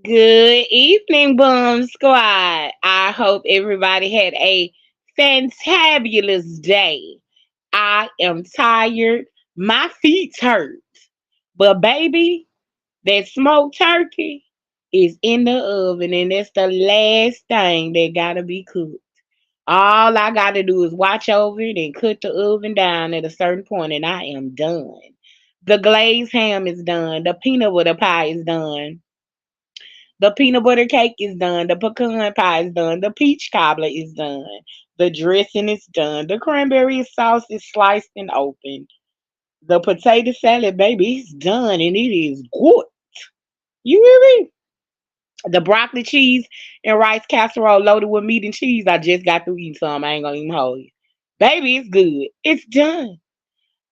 Good evening, Boom Squad. I hope everybody had a fantabulous day. I am tired. My feet hurt. But baby, that smoked turkey is in the oven and that's the last thing that gotta be cooked. All I gotta do is watch over it and cut the oven down at a certain point and I am done. The glazed ham is done. The peanut butter pie is done. The peanut butter cake is done. The pecan pie is done. The peach cobbler is done. The dressing is done. The cranberry sauce is sliced and open. The potato salad, baby, it's done and it is good. You hear me? The broccoli cheese and rice casserole loaded with meat and cheese. I just got through eating some. I ain't gonna even hold you. Baby, it's good. It's done.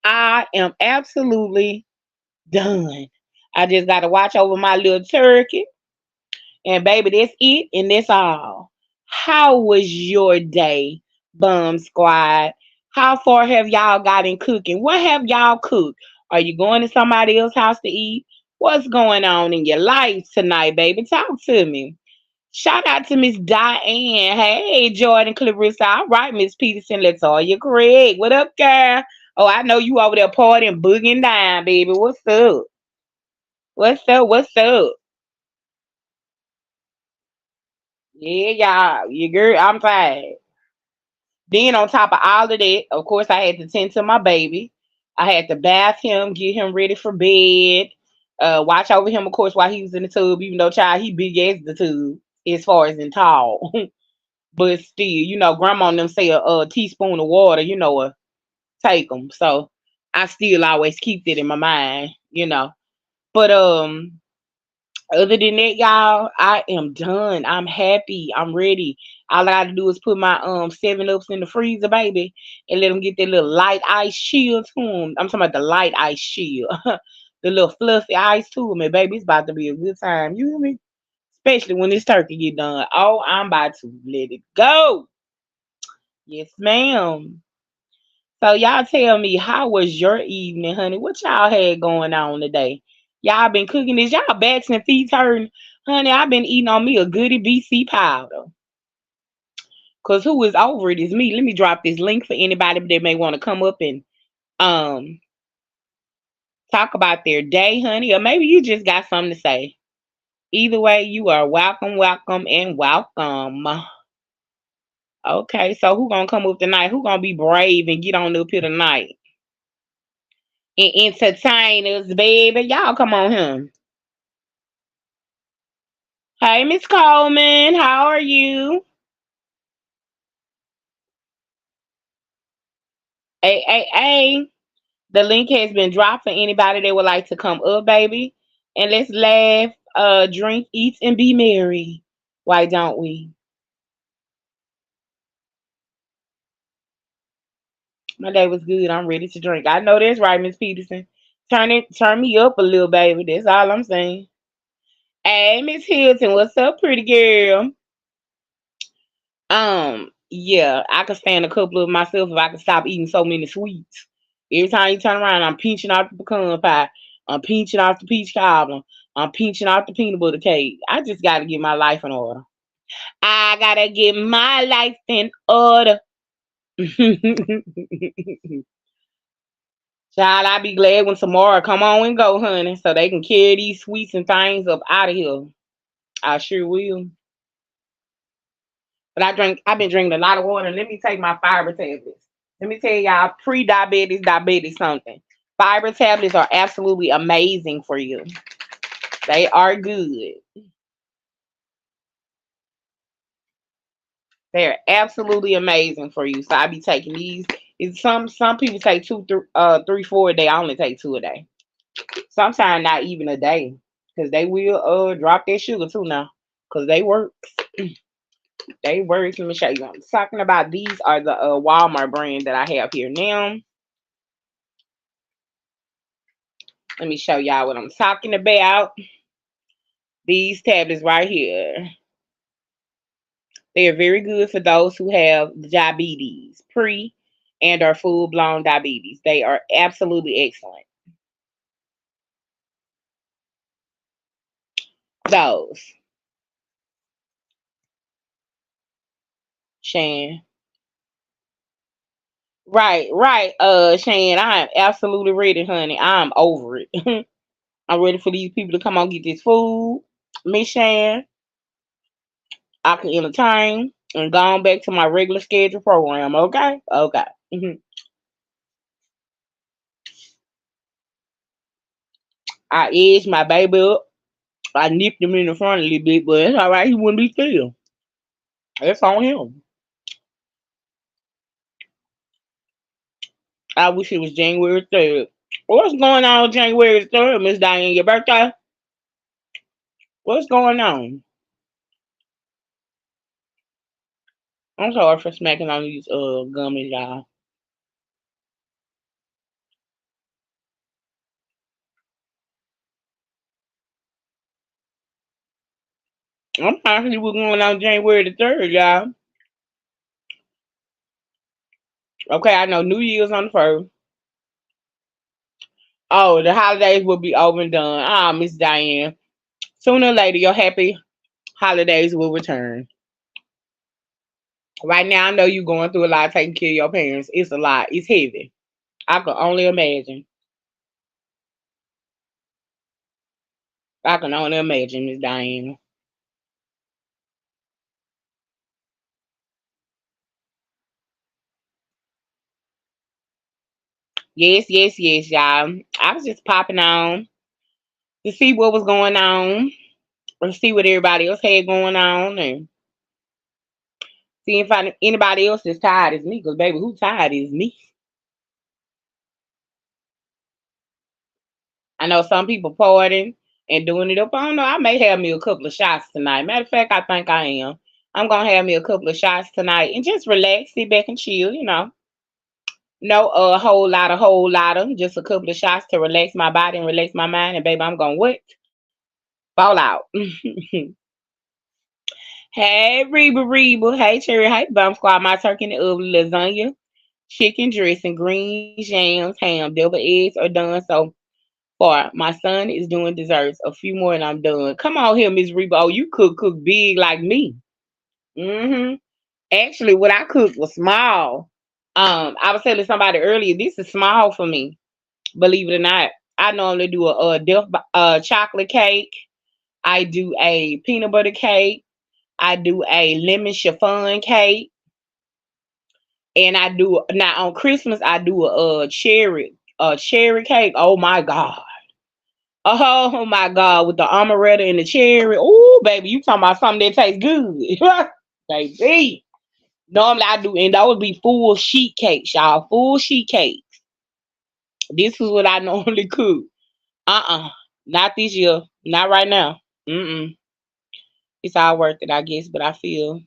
I am absolutely done. I just gotta watch over my little turkey. And baby, that's it and that's all. How was your day, Bum Squad? How far have y'all got in cooking? What have y'all cooked? Are you going to somebody else's house to eat? What's going on in your life tonight, baby? Talk to me. Shout out to Miss Diane. Hey, Jordan Clarissa. All right, Miss Peterson. Let's all you Craig. What up, girl? Oh, I know you over there partying, booging down, baby. What's up? What's up? What's up? Yeah, y'all. You girl, I'm tired. Then on top of all of that, of course, I had to tend to my baby. I had to bath him, get him ready for bed, watch over him, of course, while he was in the tub. Even though child, he big as the tub as far as in tall, but still, grandma and them say a teaspoon of water, take them. So I still always keep that in my mind. But other than that, y'all, I am done. I'm happy. I'm ready. All I gotta do is put my 7 ups in the freezer, baby, and let them get that little light ice chill to them. I'm talking about the light ice chill, the little fluffy ice to them, and baby, it's about to be a good time. You hear me? Especially when this turkey get done. Oh, I'm about to let it go. Yes, ma'am. So y'all tell me, how was your evening, honey? What y'all had going on today? Y'all been cooking this? Y'all backs and feet hurting? Honey, I've been eating on me a goody BC powder. Cause who is over it is me. Let me drop this link for anybody that may want to come up and um talk about their day, honey. Or maybe you just got something to say. Either way, you are welcome, welcome, and welcome. Okay, so who gonna come up tonight? Who gonna be brave and get on up here tonight and entertain us, baby? Y'all come on here. Hey, Miss Coleman, how are you? Hey. The link has been dropped for anybody that would like to come up, baby. And let's laugh, drink, eat, and be merry. Why don't we? My day was good. I'm ready to drink. I know that's right, Miss Peterson. Turn me up a little, baby. That's all I'm saying. Hey, Miss Hilton, what's up, pretty girl? Yeah, I could stand a couple of myself if I could stop eating so many sweets. Every time you turn around, I'm pinching off the pecan pie. I'm pinching off the peach cobbler. I'm pinching off the peanut butter cake. I just gotta get my life in order. I gotta get my life in order. Child, I be glad when tomorrow come on and go, honey, so they can carry these sweets and things up out of here. I sure will. But I've been drinking a lot of water. Let me take my fiber tablets. Let me tell y'all, pre-diabetes, diabetes something. Fiber tablets are absolutely amazing for you. They are good. They're absolutely amazing for you. So I be taking these. It's some people take three, 4 a day. I only take 2 a day. Sometimes not even a day. Cause they will drop their sugar too now. Cause they work. They work. Let me show you. I'm talking about these are the Walmart brand that I have here now. Let me show y'all what I'm talking about. These tablets right here. They are very good for those who have diabetes, pre and or full blown diabetes. They are absolutely excellent. Those. Shan. Right, Shan. I am absolutely ready, honey. I'm over it. I'm ready for these people to come on get this food. Miss Shan, I can entertain and go on back to my regular schedule program, okay? Okay. I edged my baby up. I nipped him in the front a little bit, but it's all right. He wouldn't be still. That's on him. I wish it was January 3rd. What's going on January 3rd, Miss Diane? Your birthday? What's going on? I'm sorry for smacking on these gummies, y'all. I'm actually what's going on January the 3rd, y'all. Okay, I know New Year's on the 1st. Oh, the holidays will be over and done. Ah, Miss Diane. Sooner or later, your happy holidays will return. Right now, I know you're going through a lot taking care of your parents. It's a lot. It's heavy. I can only imagine. I can only imagine, Miss Diane. Yes, y'all. I was just popping on to see what was going on, or to see what everybody else had going on, and see if anybody else is tired as me. Because baby, who tired is me? I know some people partying and doing it up. I don't know. I may have me a couple of shots tonight. Matter of fact, I think I am. I'm gonna have me a couple of shots tonight and just relax, sit back and chill. No whole lot of just a couple of shots to relax my body and relax my mind. And baby, I'm gonna what? Fall out. Hey, Reba Reba. Hey, Cherry. Hey, Bum Squad. My turkey and the oven, lasagna, chicken dressing, greens, yams, ham, double eggs are done. So far, my son is doing desserts. A few more and I'm done. Come on here, Miss Reba. Oh, you cook big like me. Hmm. Actually, what I cooked was small. I was telling somebody earlier, this is small for me. Believe it or not, I normally do a chocolate cake. I do a peanut butter cake. I do a lemon chiffon cake, and I do now on Christmas. I do a cherry cake. Oh my god! Oh my god! With the amaretto and the cherry. Oh baby, you talking about something that tastes good, baby? Normally I do, and that would be full sheet cakes, y'all. Full sheet cake. This is what I normally cook. Not this year. Not right now. Mm-mm. It's all worth it, I guess. But I feel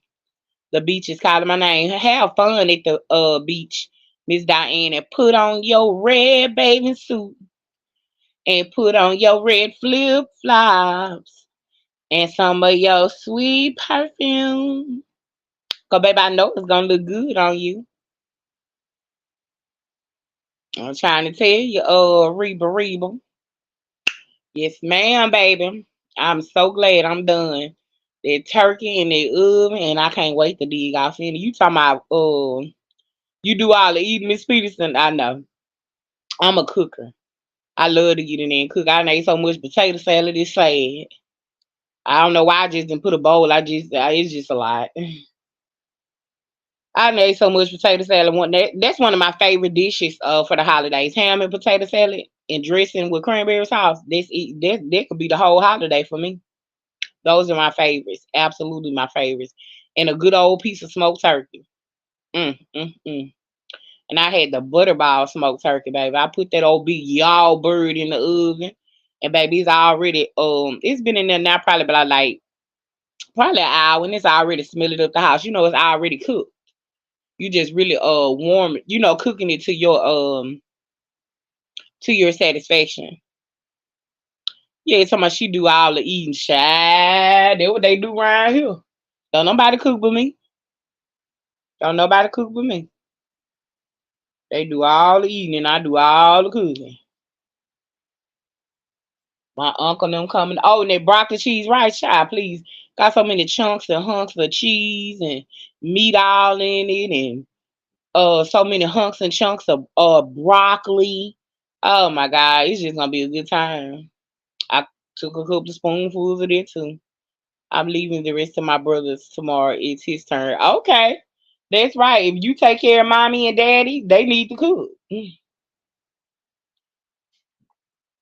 the beach is calling my name. Have fun at the beach, Miss Diane, and put on your red bathing suit and put on your red flip flops and some of your sweet perfume. Cause baby, I know it's gonna look good on you. I'm trying to tell you, Reba Reba. Yes, ma'am, baby. I'm so glad I'm done. That turkey in the oven, and I can't wait to dig off in it. You talking about you do all the eating, Miss Peterson? I know. I'm a cooker. I love to get in there and cook. I done ate so much potato salad, it's sad. I don't know why I just didn't put a bowl. It's just a lot. I done ate so much potato salad. That's one of my favorite dishes for the holidays. Ham and potato salad and dressing with cranberry sauce. That could be the whole holiday for me. Those are my favorites. Absolutely my favorites. And a good old piece of smoked turkey. Mm. And I had the butterball smoked turkey, baby. I put that old big y'all bird in the oven. And baby, it's been in there now probably about like probably an hour, and it's already smelling up the house. You know it's already cooked. You just really warm it, cooking it to your satisfaction. Yeah, talking about she do all the eating. Shy. That's what they do around here. Don't nobody cook with me. Don't nobody cook with me. They do all the eating and I do all the cooking. My uncle and them coming. Oh, and that broccoli cheese rice, child, please. Got so many chunks and hunks of cheese and meat all in it, and so many hunks and chunks of broccoli. Oh my god, it's just gonna be a good time. I took a couple of spoonfuls of it too. I'm leaving the rest of my brothers tomorrow. It's his turn. Okay. That's right. If you take care of mommy and daddy, they need to cook.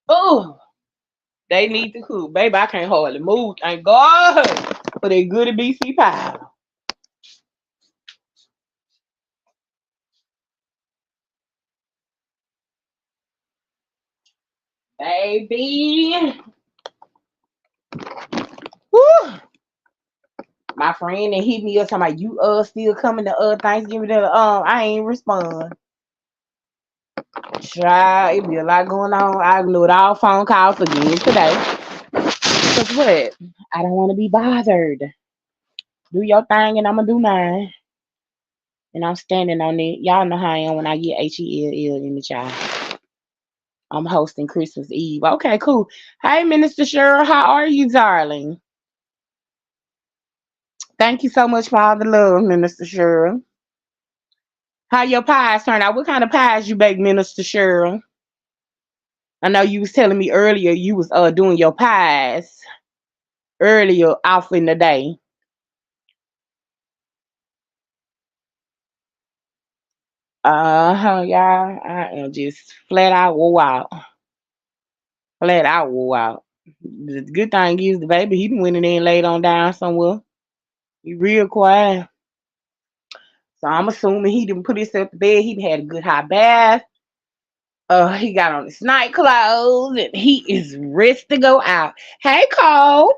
Oh, they need to cook. Baby, I can't hardly move. Thank God for that goody BC pie. Baby. Woo. My friend and hit me up talking about you still coming to Thanksgiving dinner. I ain't respond. Try it be a lot going on. I ignored all phone calls again today. Cause what? I don't want to be bothered. Do your thing and I'm gonna do mine. And I'm standing on it. Y'all know how I am when I get HELL in the child. I'm hosting Christmas Eve. Okay, cool. Hey, Minister Cheryl, how are you, darling? Thank you so much for all the love, Minister Cheryl. How your pies turn out? What kind of pies you bake, Minister Cheryl? I know you was telling me earlier you was doing your pies earlier off in the day. Y'all. I am just flat out wore out. Flat out wore out. The good thing is the baby he done went in there and laid on down somewhere. He real quiet. So I'm assuming he didn't put himself to bed. He had a good hot bath. He got on his night clothes and he is ready to go out. Hey, Cole.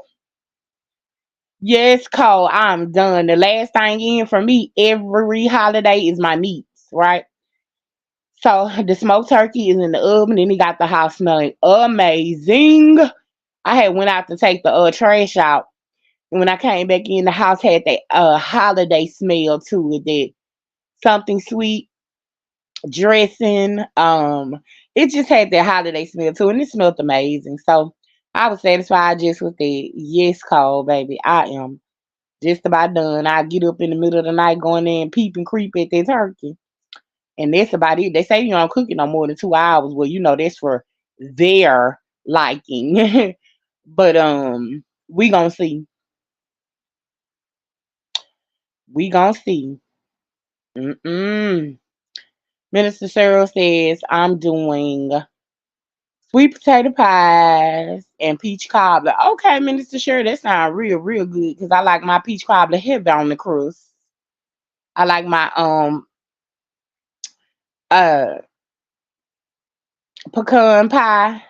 Yes, Cole. I'm done. The last thing in for me every holiday is my meats, right? So the smoked turkey is in the oven and he got the house smelling amazing. I had went out to take the trash out When I came back in, the house had that holiday smell to it, that something sweet dressing. It just had that holiday smell too, and it smelled amazing. So I was satisfied just with that. Yes, Cole, baby, I am just about done. I get up in the middle of the night, going in and peep and creep at that turkey, and that's about it. They say you don't cook it no more than 2 hours. Well, that's for their liking. But we gonna see. We gonna see. Mm-mm. Minister Cheryl says I'm doing sweet potato pies and peach cobbler. Okay, Minister Cheryl, that sounds real, real good because I like my peach cobbler heavy on the crust. I like my uh pecan pie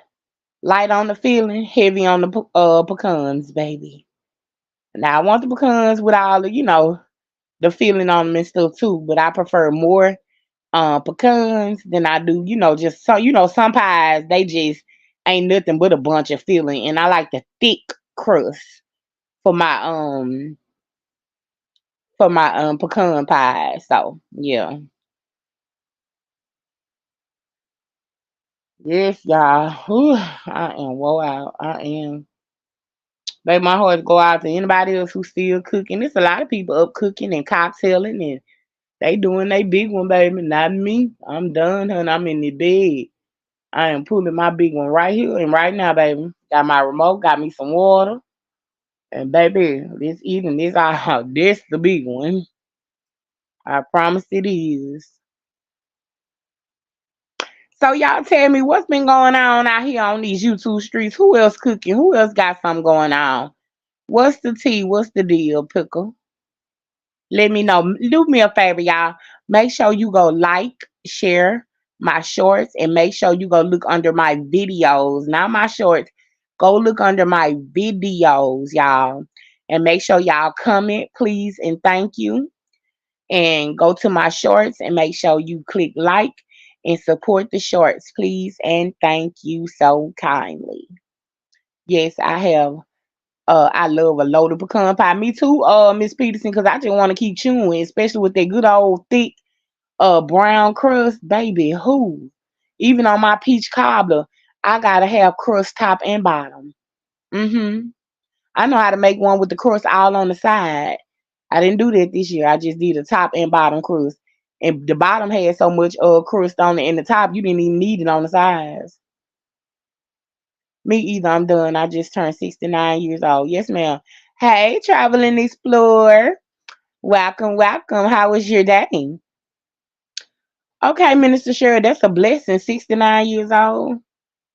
light on the filling, heavy on the pecans, baby. Now I want the pecans with all the the filling on them and stuff too, but I prefer more pecans than I do, just so some pies they just ain't nothing but a bunch of filling, and I like the thick crust for my pecan pie. So yeah, yes, y'all. Whew, I am woe out. I am. Baby, my heart go out to anybody else who's still cooking. There's a lot of people up cooking and cocktailing, and they doing they big one, baby. Not me. I'm done, honey. I'm in the bed. I am pulling my big one right here and right now, baby. Got my remote, got me some water. And baby, this evening, this the big one. I promise it is. So y'all tell me what's been going on out here on these YouTube streets. Who else cooking? Who else got something going on? What's the tea? What's the deal, Pickle? Let me know. Do me a favor, y'all. Make sure you go like, share my shorts, and make sure you go look under my videos, not my shorts. Go look under my videos, y'all. And make sure y'all comment, please, and thank you. And go to my shorts and make sure you click like and support the shorts, please. And thank you so kindly. Yes, I have. I love a loaded pecan pie. Me too, Miss Peterson, because I just want to keep chewing, especially with that good old thick brown crust, baby. Who? Even on my peach cobbler, I gotta have crust top and bottom. I know how to make one with the crust all on the side. I didn't do that this year. I just did a top and bottom crust. And the bottom had so much crust on it, and the top you didn't even need it on the sides. Me either. I'm done. I just turned 69 years old. Yes, ma'am. Hey, traveling explorer. Welcome, welcome. How was your day? Okay, Minister Cheryl, that's a blessing. 69 years old.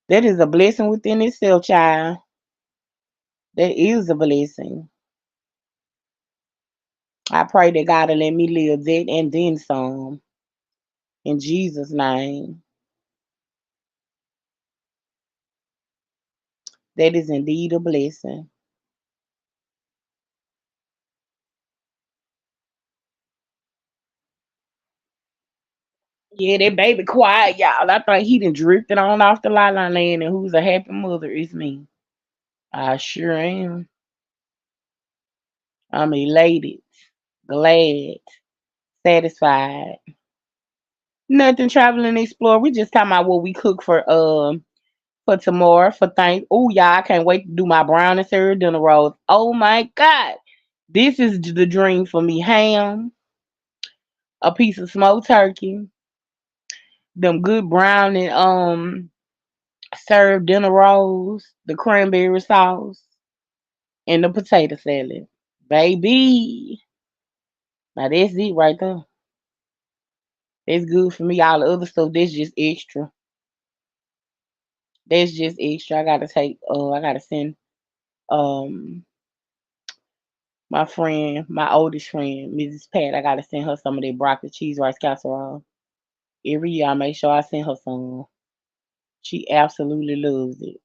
That is a blessing within itself, child. That is a blessing. I pray that God will let me live that and then some. In Jesus' name. That is indeed a blessing. Yeah, that baby quiet, y'all. I think he done drifted on off the la la land, and who's a happy mother is me. I sure am. I'm elated, glad, satisfied. Nothing traveling and explore. We just talking about what we cook for tomorrow for thank. Oh y'all, I can't wait to do my brown and syrup dinner rolls. Oh my god. This is the dream for me. Ham, a piece of smoked turkey, them good brown and served dinner rolls, the cranberry sauce, and the potato salad. Baby. Now that's it right there. That's good for me. All the other stuff, that's just extra. That's just extra. I gotta send um my friend, my oldest friend, Mrs. Pat, I gotta send her some of that broccoli cheese rice casserole. Every year I make sure I send her some. She absolutely loves it.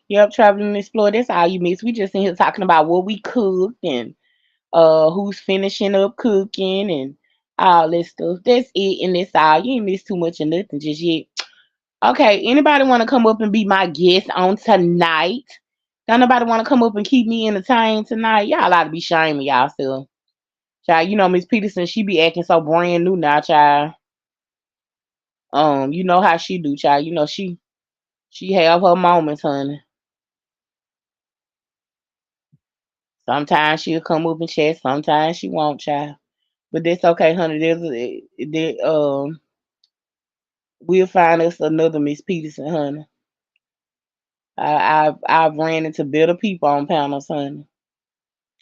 Yep, traveling and explore. That's all you miss. We just in here talking about what we cooked and who's finishing up cooking and all this stuff. That's it and that's all. You ain't miss too much of nothing just yet. Okay, anybody want to come up and be my guest on tonight? Don't nobody want to come up and keep me entertained tonight? Y'all ought to be shaming y'all still. Child, you know Miss Peterson, she be acting so brand new now, child. You know how she do, child. You know she have her moments, honey. Sometimes she'll come up and chat, sometimes she won't, child. But that's okay, honey. We'll find us another Miss Peterson, honey. I've ran into better people on panels, honey.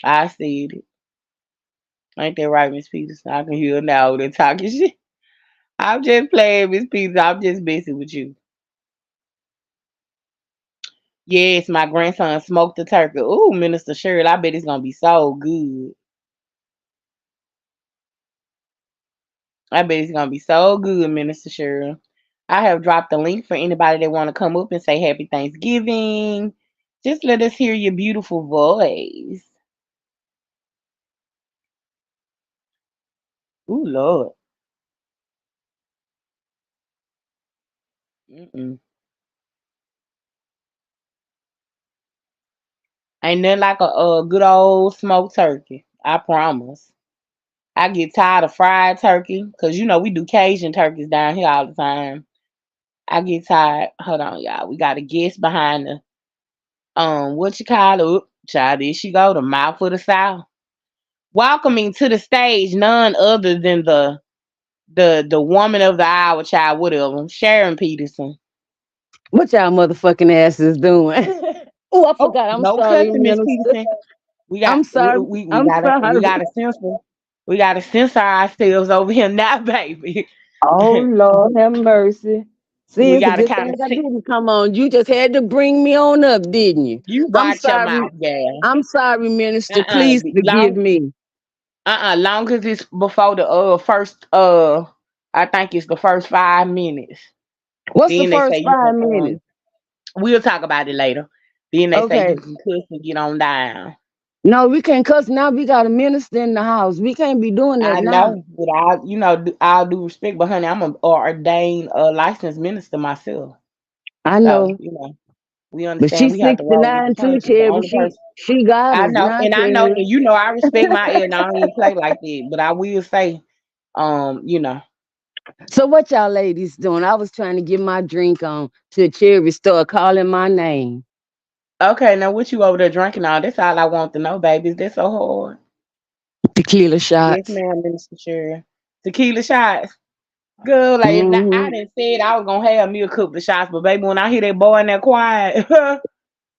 I said it. Ain't that right, Miss Peterson? I can hear her now they're talking shit. I'm just playing, Miss Peterson. I'm just messing with you. Yes, my grandson smoked the turkey. Ooh, Minister Shirley, I bet it's gonna be so good. I bet it's gonna be so good, Minister Shirley. I have dropped the link for anybody that want to come up and say Happy Thanksgiving. Just let us hear your beautiful voice. Ooh, Lord. Mm-mm. Ain't nothing like a good old smoked turkey. I promise. I get tired of fried turkey because you know we do Cajun turkeys down here all the time. I get tired. Hold on, y'all. We got a guest behind the what you call it? Oop, child, there she go, the mouth of the south. Welcoming to the stage none other than the woman of the hour, child, whatever. Sharon Peterson. What y'all motherfucking asses doing? Oh, I Oh, forgot. I'm no sorry, cussing, Miss minister. Peterson. We got I'm sorry. we I'm we sorry. gotta censor. We gotta censor ourselves over here now, baby. Oh Lord, have mercy. See, We it's a gotta good kind thing of I didn't come on. You just had to bring me on up, didn't you? you I'm watch your sorry. mouth, gal. I'm sorry, minister. Uh-uh. Please forgive Long me. long as it's before the first I think it's the first 5 minutes. What's the Then they say first you can 5 minutes? we'll talk about it later. Then they say Okay. you can cuss and get on down. No, we can't cuss now. We got a minister in the house. We can't be doing that I now. know, but I'll do respect, but honey, I'm a ordained licensed minister myself. I So, know. we But understand she's we have to roll with the 69 too, punches. The Cherry. only She person she got us now, I know, Cherry. and I respect my ear and I don't even play like that. But I will say, you know, So what y'all ladies doing? I was trying to get my drink on till Cherry started calling my name. okay, now what you over there drinking all? That's all I want to know, baby. Is that so hard? Tequila Yes, shots. ma'am, Minister Sure. Tequila shots. Good, like if not, I Hmm. didn't say it, I was gonna have me a couple of shots, but baby, when I hear that boy in there quiet,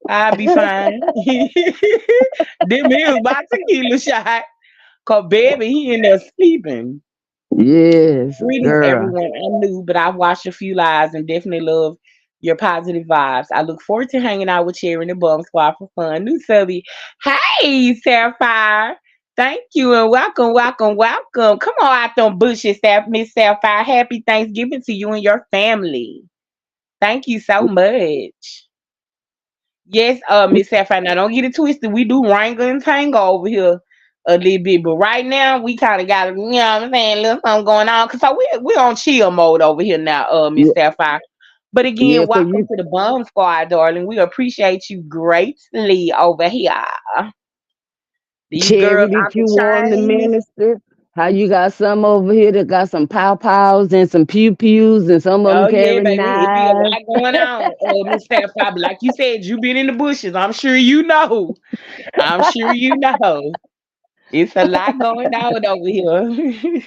I'll be fine. Them is my tequila shot. Cause baby, he in there sleeping. Yes, Greetings, girl. everyone. I'm new, but I've watched a few lives and definitely love your positive vibes. I look forward to hanging out with Cherry and the Bum Squad for fun. New subby, hey, Sapphire. Thank you and welcome, welcome, welcome. Come on out them bushes, Miss Sapphire. Happy Thanksgiving to you and your family. Thank you so much. Yes, Miss Sapphire. Now don't get it twisted. We do wrangle and tango over here a little bit, but right now we kind of got, what I'm saying, a little something going on. Cause so we on chill mode over here now, Miss Yeah, Sapphire. But yeah, again, cause welcome you to the Bum Squad, darling. We appreciate you greatly over here. These Cherry girls that out the you want the chain. minister. How you got some over here that got some pow pows and some pew pews and some of them Oh yeah, carrying baby. It be a knives. lot going on, Miss Sapphire. But like you said, you been in the bushes. I'm sure you know. I'm sure you know. It's a lot going on over here.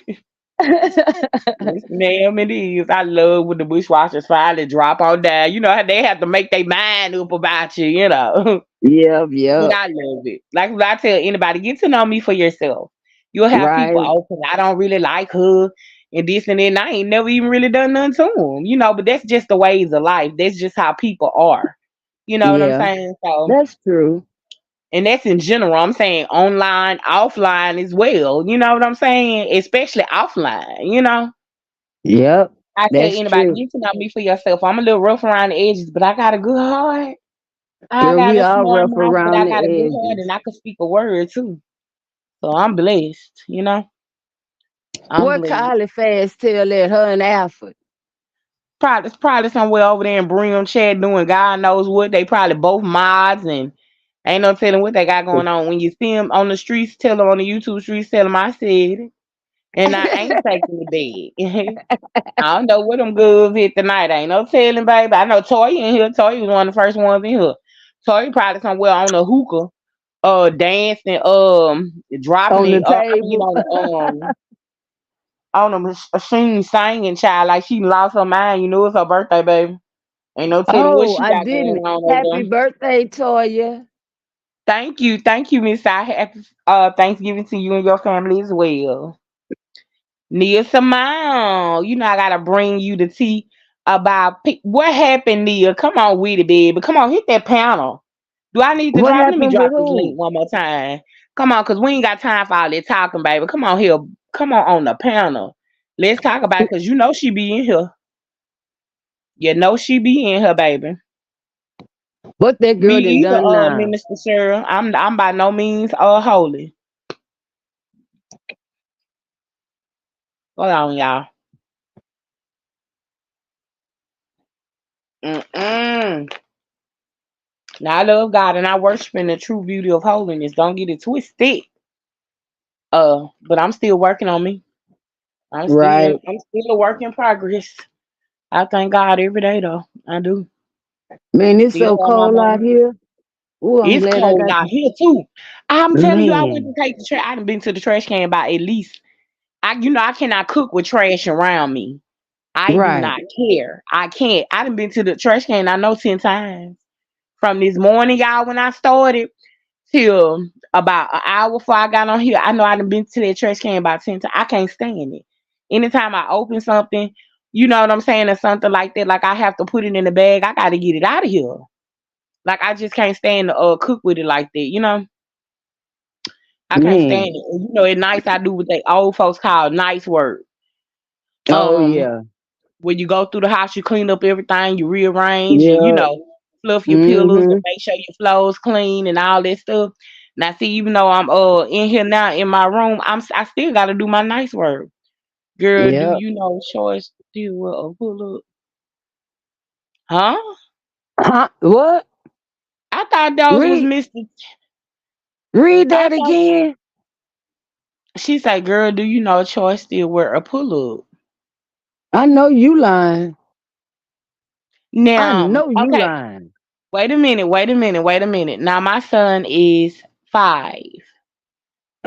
Yes, ma'am, it is. I love when the bushwhackers finally drop on down. You know how they have to make their mind up about you. Yep, But yep. I love it. Like what I tell anybody, get to know me for yourself. You'll have people, Right. oh, 'cause I don't really like her and this and that. And I ain't never even really done nothing to them. But that's just the ways of life. That's just how people are. You know what I'm Yeah, saying? So, that's true. and that's in general. I'm saying online, offline as well. You know what I'm saying? Especially offline. Yep, I tell that's anybody, true. get to know me for yourself. I'm a little rough around the edges, but I got a good heart. I Girl, got we a all smart rough mouth, but around I the got a good heart edges. and I can speak a word too. So I'm blessed. I'm What blessed. Kylie Fast tell that her and Alfred? Probably somewhere over there in Brim Chat doing God knows what. They probably both mods and ain't no telling what they got going on. When you see them on the streets, tell them on the YouTube streets, tell them I said it. And I ain't taking the bed. I don't know what them goods hit tonight. Ain't no telling, baby. I know Toy in here. Toy was one of the first ones in here. Toy probably somewhere on the hookah, dancing, dropping On the it. I mean, table. on the machine singing, child, like she lost her mind. You know it's her birthday, baby. Ain't no telling what Oh, she I got going didn't. on over Happy there. birthday, Toya. Thank you, Miss I. Happy Thanksgiving to you and your family as well. Nia Simone, you know I gotta bring you the tea about what happened, Nia. Come on with it, baby. Come on, hit that panel. Do I need to What drop? Let me happened with drop this link who? one more time. Come on, cause we ain't got time for all that talking, baby. Come on here. Come on the panel. Let's talk about it, cause you know she be in here. You know she be in here, baby. What that Me girl done either, done now? Minister Cheryl. I'm by no means holy. Hold on, y'all. Mm-mm. Now I love God and I worship in the true beauty of holiness. Don't get it twisted. But I'm still working on me. Right. I'm still a work in progress. I thank God every day though. I do. Man, it's Still so on my cold out mama. here. Ooh, I'm It's glad I cold got out to. here too. I'm telling you, I went to Man, take the trash. I done been to the trash can by at least I cannot cook with trash around me. I do right. not care. I can't. I done been to the trash can I know 10 times. From this morning, y'all, when I started till about an hour before I got on here, I know I done been to that trash can about 10 times. I can't stand it. Anytime I open something, you know what I'm saying, or something like that, like I have to put it in the bag. I got to get it out of here. Like I just can't stand to cook with it like that. You know, I can't stand Man. it. And, you know, at nights I do what they old folks call nice work. Oh Um, yeah. when you go through the house, you clean up everything, you rearrange, and you Yeah. know, fluff your pillows and Mm-hmm. make sure your floors clean and all that stuff. Now, see, even though I'm in here now in my room, I still got to do my nice work. Girl, do Yep. you know choice still will pull up? Huh? Huh? What? I thought those was Read Mister. read I that thought again. she said, "Girl, do you know choice still wear a pull up?" I know you lying. I Now, know you okay, lying. wait a minute. Now my son is 5.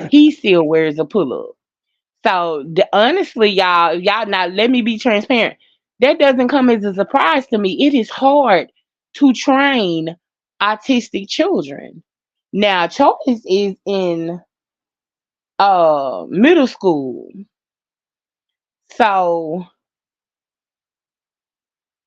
He still wears a pull up. So honestly, y'all now let me be transparent. That doesn't come as a surprise to me. It is hard to train autistic children. Now, Choice is in middle school, so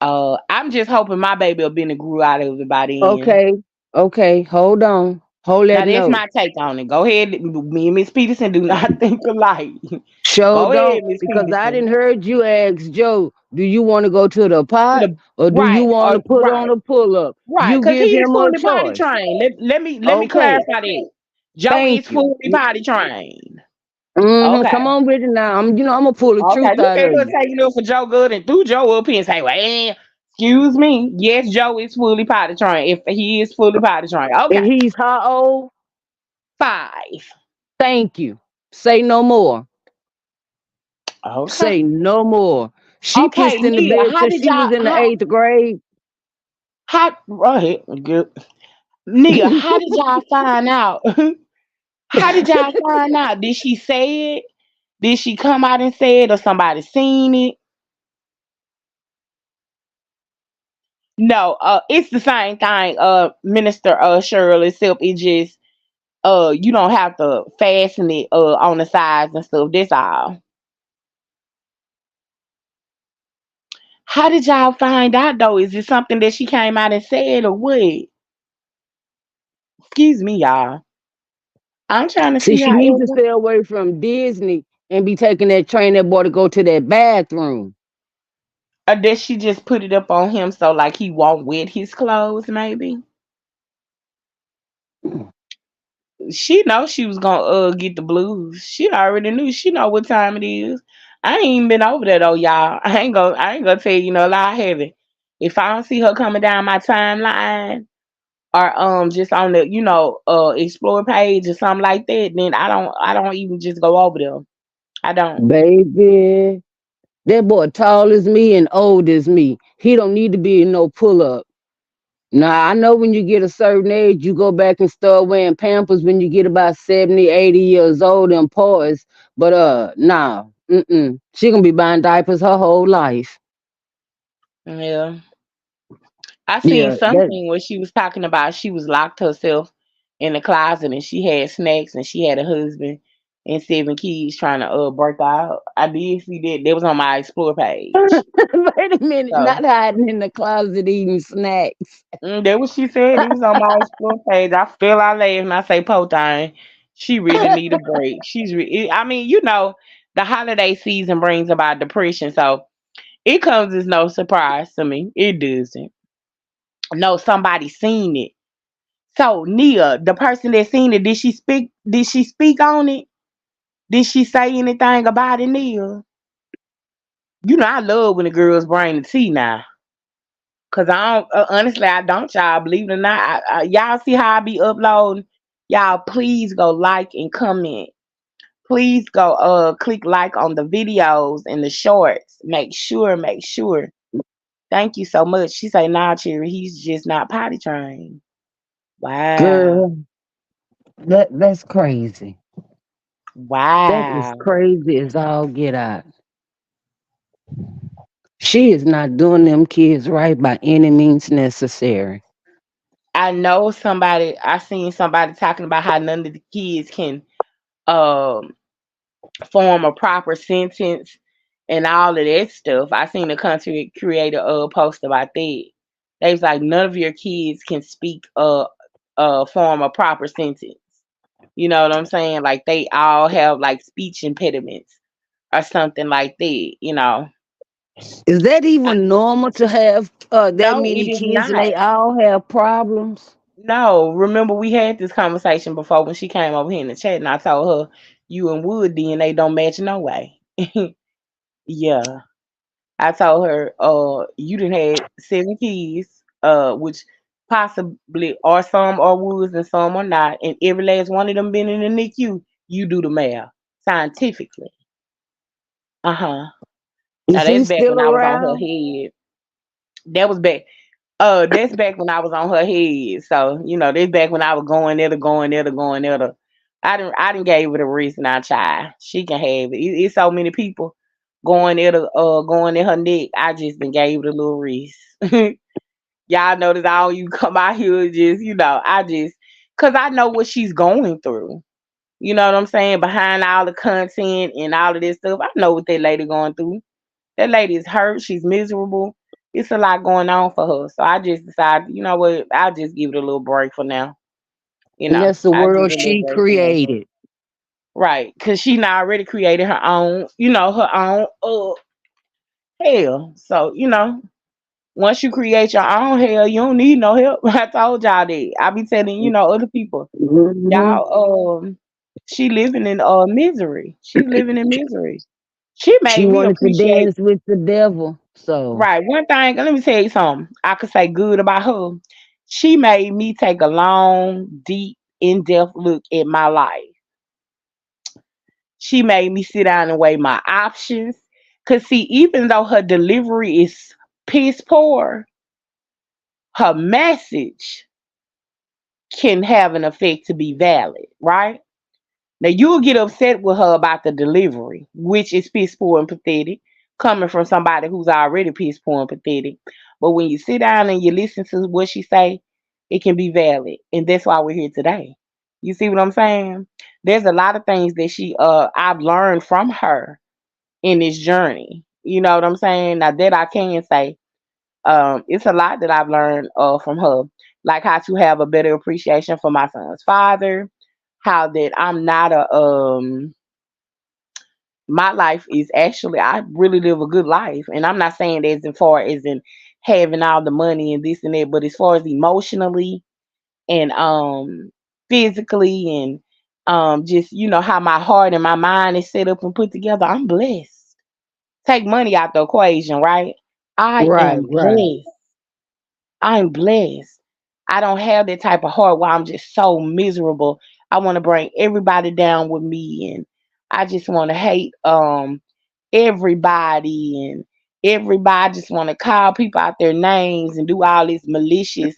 I'm just hoping my baby will been and grew out of it by then. Okay. Okay. Hold on. Hold that Now that's note. my take on it. Go ahead, me and Miss Peterson do not think alike. Show Go ahead, don't Miss because I Peterson. didn't heard you ask Joe, do you want to go to the To pot the or do you right, want to put on right. a pull up? Right, You because he give is him a fully potty choice. trained. Let me Okay. clarify that. Joe is Thank you. fully potty trained. Hmm. Okay. Come on with it now. I'm gonna pull the Okay. truth Look out at of her you. taking up for Joe Good and threw Joe up here and say, well, excuse me. Yes, Joe is fully potty trained. If he is fully potty trained. And Okay. he's how old? 5. Thank you. Say no more. Okay. Say no more. She Okay, pissed in the Nia, bed how since did she was y'all in the eighth grade. right, good. Nia, how did y'all find out? How did y'all find out? Did she say it? Did she come out and say it or somebody seen it? No, it's the same thing, Minister Cheryl, except it just you don't have to fasten it on the sides and stuff. That's all. How did y'all find out though? Is it something that she came out and said or what? Excuse me, y'all. I'm trying to See, see she how needs to Edwin stay away from Disney and be taking that train that boy to go to that bathroom. or did she just put it up on him so like he won't wet his clothes, maybe? She know she was gonna get the blues. She already knew. She know what time it is. I ain't even been over there though, y'all. I ain't gonna tell you no lie, I haven't. If I don't see her coming down my timeline or just on the explore page or something like that, then I don't even just go over there. I don't. Baby, that boy tall as me and old as me. He don't need to be in no pull up. Now, I know when you get a certain age, you go back and start wearing Pampers when you get about 70, 80 years old and pause. But, nah, mm-mm. She gonna be buying diapers her whole life. Yeah. I seen Yeah, that something where she was talking about she was locked herself in the closet and she had snacks and she had a husband and 7 kids trying to break out. I did see that. That was on my explore page. wait a minute, So not hiding in the closet eating snacks. that what she said. It was on my explore page. I feel I laugh and I say, "Po thing, she really need a break." I mean, the holiday season brings about depression, so it comes as no surprise to me. It doesn't. No, somebody seen it. So Nia, the person that seen it, did she speak? Did she speak on it? Did she say anything about it, Nia? I love when the girls bring the tea now. Cause I don't honestly, I don't, y'all. Believe it or not, y'all see how I be uploading. Y'all, please go like and comment. Please go click like on the videos and the shorts. Make sure. Thank you so much. She say, "Nah, Cherry, he's just not potty trained." Wow, Girl, that's crazy. That is wow. crazy as all get out. She is not doing them kids right by any means necessary. I know somebody. I seen somebody talking about how none of the kids can um form a proper sentence and all of that stuff. I seen a country creator post about that. They was like, none of your kids can speak form a proper sentence. You know what I'm saying? Like they all have like speech impediments or something like that. Is that I, even normal to have that no, it many is kids and not. they all have problems? No, remember we had this conversation before when she came over here in the chat, and I told her you and Wood DNA don't match no way. Yeah, I told her, you done had 7 kids, which possibly are some are Woods and some are not, and every last one of them been in the NICU. You do the math scientifically. Uh huh. Now Is he that's back still when I was on her around? head. That was back. That's back when I was on her head. So, that's back when I was going there to going there to going there to. I didn't gave her the reason I tried. She can have it. It's so many people going in her neck. I just been gave it a little wrist. Y'all know that all you come out here just, cause I know what she's going through. You know what I'm saying? Behind all the content and all of this stuff. I know what that lady going through. That lady is hurt. She's miserable. It's a lot going on for her. So I just decided, you know what? I'll just give it a little break for now. And that's the I'll give world it a little she break for now. created. Right. Because she not already created her own, her own hell. So, once you create your own hell, you don't need no help. I told y'all that. I be telling, other people, Hmm. y'all, she living in misery. She living in misery. She She made me wanted to appreciate. dance with the devil. So Right. One thing, let me tell you something I could say good about her. She made me take a long, deep, in depth look at my life. She made me sit down and weigh my options. Because, see, even though her delivery is piss poor, her message can have an effect to be valid, right? Now you'll get upset with her about the delivery, which is piss poor and pathetic, coming from somebody who's already piss poor and pathetic. But when you sit down and you listen to what she say, it can be valid, and that's why we're here today. You see what I'm saying? There's a lot of things that I've learned from her in this journey. You know what I'm saying? Now that I can say, it's a lot that I've learned from her, like how to have a better appreciation for my son's father, how that I'm not a my life is actually I really live a good life, and I'm not saying that as far as in having all the money and this and that, but as far as emotionally and physically and just how my heart and my mind is set up and put together, I'm blessed. Take money out the equation, right? I Right, am right. blessed. I'm blessed. I don't have that type of heart where I'm just so miserable. I want to bring everybody down with me, and I just want to hate everybody, and everybody just want to call people out their names and do all this malicious,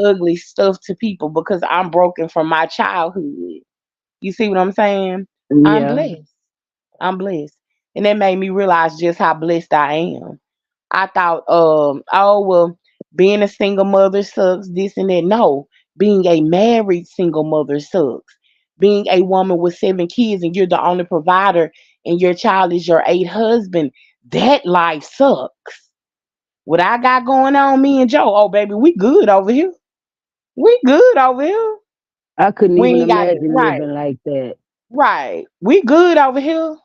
ugly stuff to people because I'm broken from my childhood. You see what I'm saying? I'm Yeah. blessed. I'm blessed. And that made me realize just how blessed I am. I thought, oh well, being a single mother sucks, this and that. No, being a married single mother sucks. Being a woman with 7 kids and you're the only provider and your child is your eighth husband, that life sucks. What I got going on, me and Joe, oh baby, we good over here. We good over here. I couldn't We even ain't got it imagine right. living like that. Right. We good over here.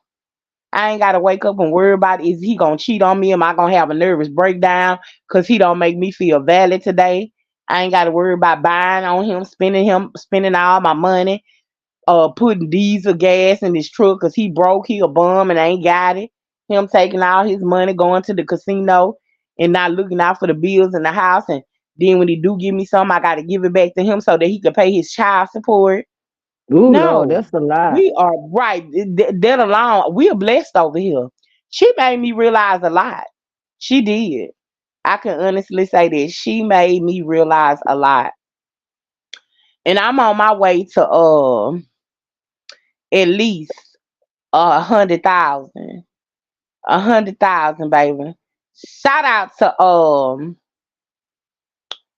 I ain't gotta wake up and worry about is he gonna cheat on me? Am I gonna have a nervous breakdown because he don't make me feel valid today? I ain't gotta worry about buying on him, spending all my money, putting diesel gas in his truck because he broke, he a bum and ain't got it. Him taking all his money, going to the casino and not looking out for the bills in the house. And then when he do give me something, I gotta give it back to him so that he can pay his child support. Ooh, Lord, No, that's a lot. we are right. That alone, we are blessed over here. She made me realize a lot. She did. I can honestly say that she made me realize a lot. And I'm on my way to at least 100,000. 100,000, baby. Shout out to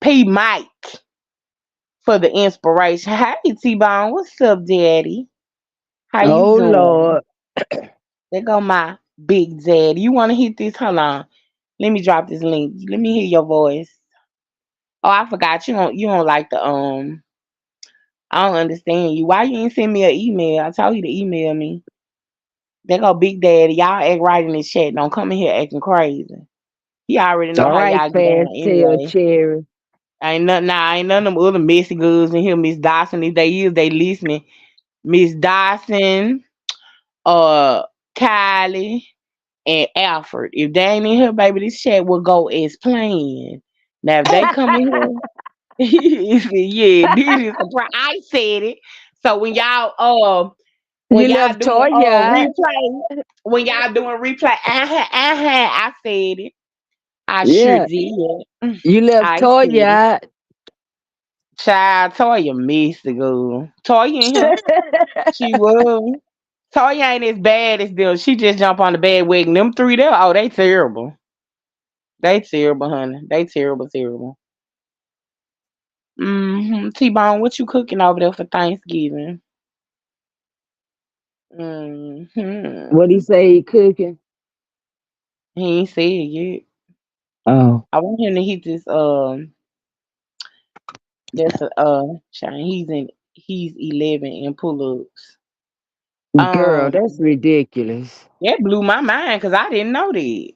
P Mike for the inspiration. Hey T Bone, what's up, Daddy? How you Oh doing? Lord. There go my big daddy. You wanna hit this? Hold on. Let me drop this link. Let me hear your voice. Oh, I forgot you don't like the I don't understand you. Why you ain't send me an email? I told you to email me. There go Big Daddy. Y'all act right in this chat. Don't come in here acting crazy. He already know All how right, y'all get fast down tail anyway. cherry. Ain't none of them other messy goods in here, Miss Dawson. If they is, they listening. Miss Dawson, uh, Kylie, and Alfred. If they ain't in here, baby, this chat will go as planned. Now, if they come in here, yeah, this is a I said it. So when You y'all left doing Toya. replay, when y'all doing replay, I said it. I sure Yeah, did. you left I said it. Toya. Child, Toya missed the girl. Toya in here. She was. Toya ain't as bad as them. She just jump on the bandwagon. Them three there, oh, they terrible. They terrible, honey. They terrible, terrible. T-Bone, what you cooking over there for Thanksgiving? What he Hmm say he cooking? He ain't said yet. Oh, I want him to hit this. That's a Shine. He's 11 in pull-ups. girl, Um, that's ridiculous. that blew my mind because I didn't know that.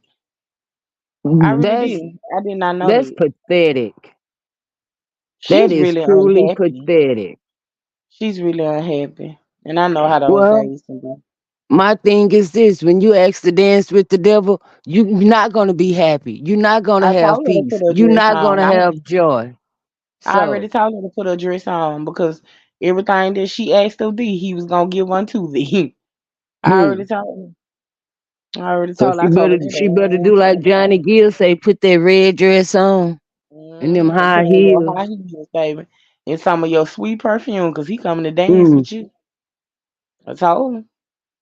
I really That's didn't. I did not know that's that. pathetic. That She's is really truly unhappy. pathetic. She's really unhappy, and I know how those Well, days can be. my thing is this: when you ask to dance with the devil, you're not gonna be happy. You're not gonna I have told her to peace. put her You're dress not on. gonna have joy. I already So, told her to put her dress on because everything that she asked of thee, he was gonna give unto thee. I already hmm. told her. I already So told her. I told her that a she better long do like time Johnny ago. Gill say, put that red dress on and them And high put on your high heels. heels, baby, and some of your sweet perfume, because he coming to dance Mm. with you. I told her.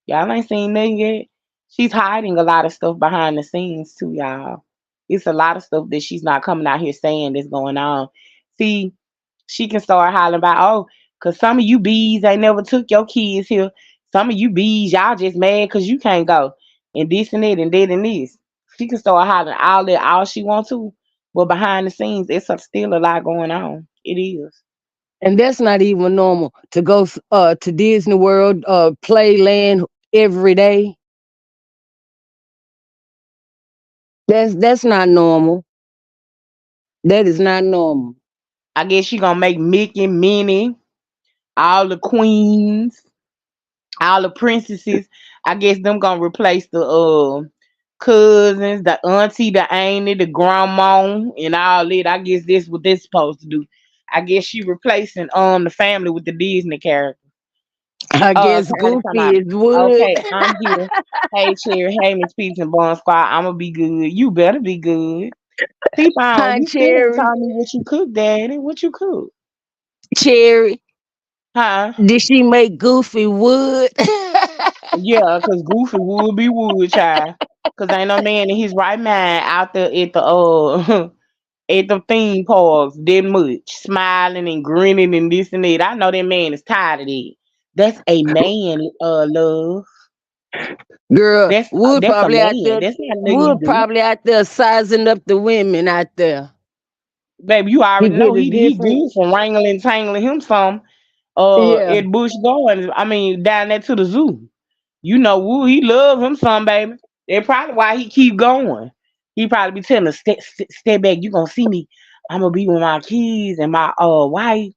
Y'all ain't seen nothing yet. She's hiding a lot of stuff behind the scenes too, y'all. It's a lot of stuff that she's not coming out here saying that's going on. See, she can start hollering about, oh, cause some of you bees ain't never took your kids here. Some of you bees, y'all just mad cause you can't go. And this and that and that and this. She can start hollering all that all she wants to. But behind the scenes, still a lot going on. It is. And that's not even normal to go to Disney World, Playland every day. That's not normal. That is not normal. I guess she gonna make Mickey, Minnie, all the queens, all the princesses. I guess them gonna replace the cousins, the auntie, the auntie, the grandma, and all that. I guess that's what they're supposed to do. I guess she replacing the family with the Disney character. I guess Somebody come Goofy out. is wood. Okay, I'm here. Hey, Cherry. Hey, Miss Peach and Bun Squad. I'ma be good. You better be good. T-Bone, Hi, you still ain't Cherry. told me what you cook, Daddy. What you cook? Cherry. Huh? Did she make Goofy wood? Yeah, cause Goofy would be wood, child. Cause ain't no man in his right mind out there at the at the theme parks that much, smiling and grinning and this and that. I know that man is tired of it. That's a man, love. Girl, Wood That's a probably out man. there. That's not nothing you Wood do. probably out there sizing up the women out there. Baby, you He already know get a he different. good for wrangling tangling him some Yeah. at Bush Gardens. I mean down there to the zoo. You know Woo, he love him some baby. That's probably why he keep going. He probably be telling us step back, you gonna see me. I'm gonna be with my kids and my wife.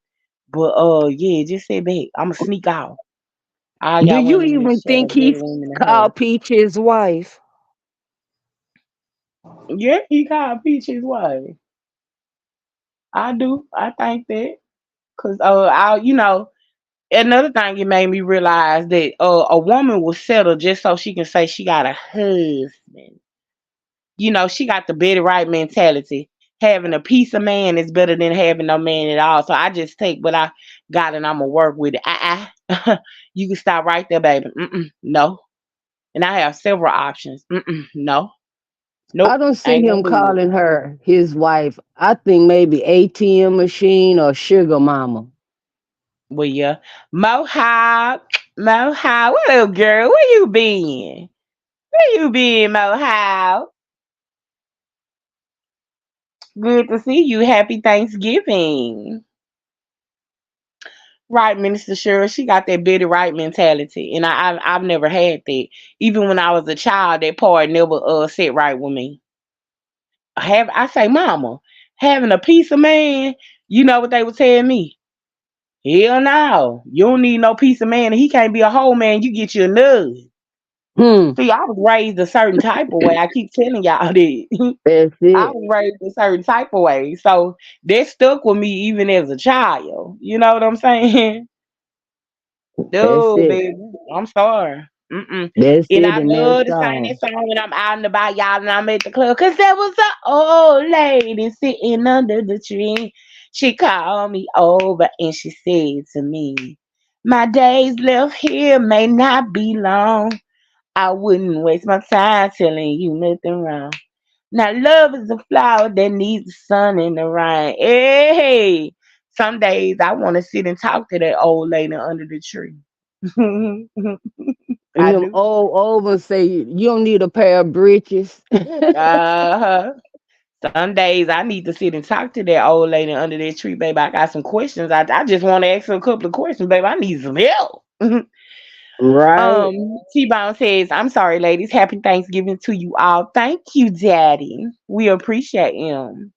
But yeah, just step back. I'ma sneak out. All Do y'all you women need to even shut think up, let he the women in her. called Peach his wife? Yeah, he called Peach his wife. I do. I think that. Cause I another thing it made me realize that a woman will settle just so she can say she got a husband. She got the Betty Wright mentality. Having a piece of man is better than having no man at all. So I just take what I got and I'm gonna work with it. You can stop right there, baby. No. And I have several options. No. I Nope. don't I see ain't gonna him do it. calling her his wife. I think maybe ATM machine or sugar mama. Well, yeah. Mohawk. Mohawk. What up, girl? Where you been? Where you been, Mohawk? Good to see you. Happy Thanksgiving. Right, Minister Cheryl, she got that Betty Wright mentality, and I've never had that. Even when I was a child, that part never sit right with me. I say, Mama, having a piece of man, you know what they would tell me? Hell no, you don't need no piece of man, and he can't be a whole man. You get you a nug. Hmm. See, I was raised a certain type of way. I keep telling y'all that. That's I it. was raised a certain type of way, so that stuck with me even as a child. You know what I'm saying? That's No, it. baby. I'm sorry. Mm-mm. That's And it. I And love that's to sing all. that song when I'm out and about, y'all, and I'm at the club. Cause there was an old lady sitting under the tree. She called me over and she said to me, my days left here may not be long. I wouldn't waste my time telling you nothing wrong. Now love is a flower that needs the sun and the rain. Hey, some days I want to sit and talk to that old lady under the tree. And I them do. old ones say you don't need a pair of britches. Uh-huh. Some days I need to sit and talk to that old lady under that tree, baby. I got some questions. I just want to ask her a couple of questions, baby. I need some help. Right? T-Bone says, I'm sorry, ladies. Happy Thanksgiving to you all. Thank you, Daddy. We appreciate him.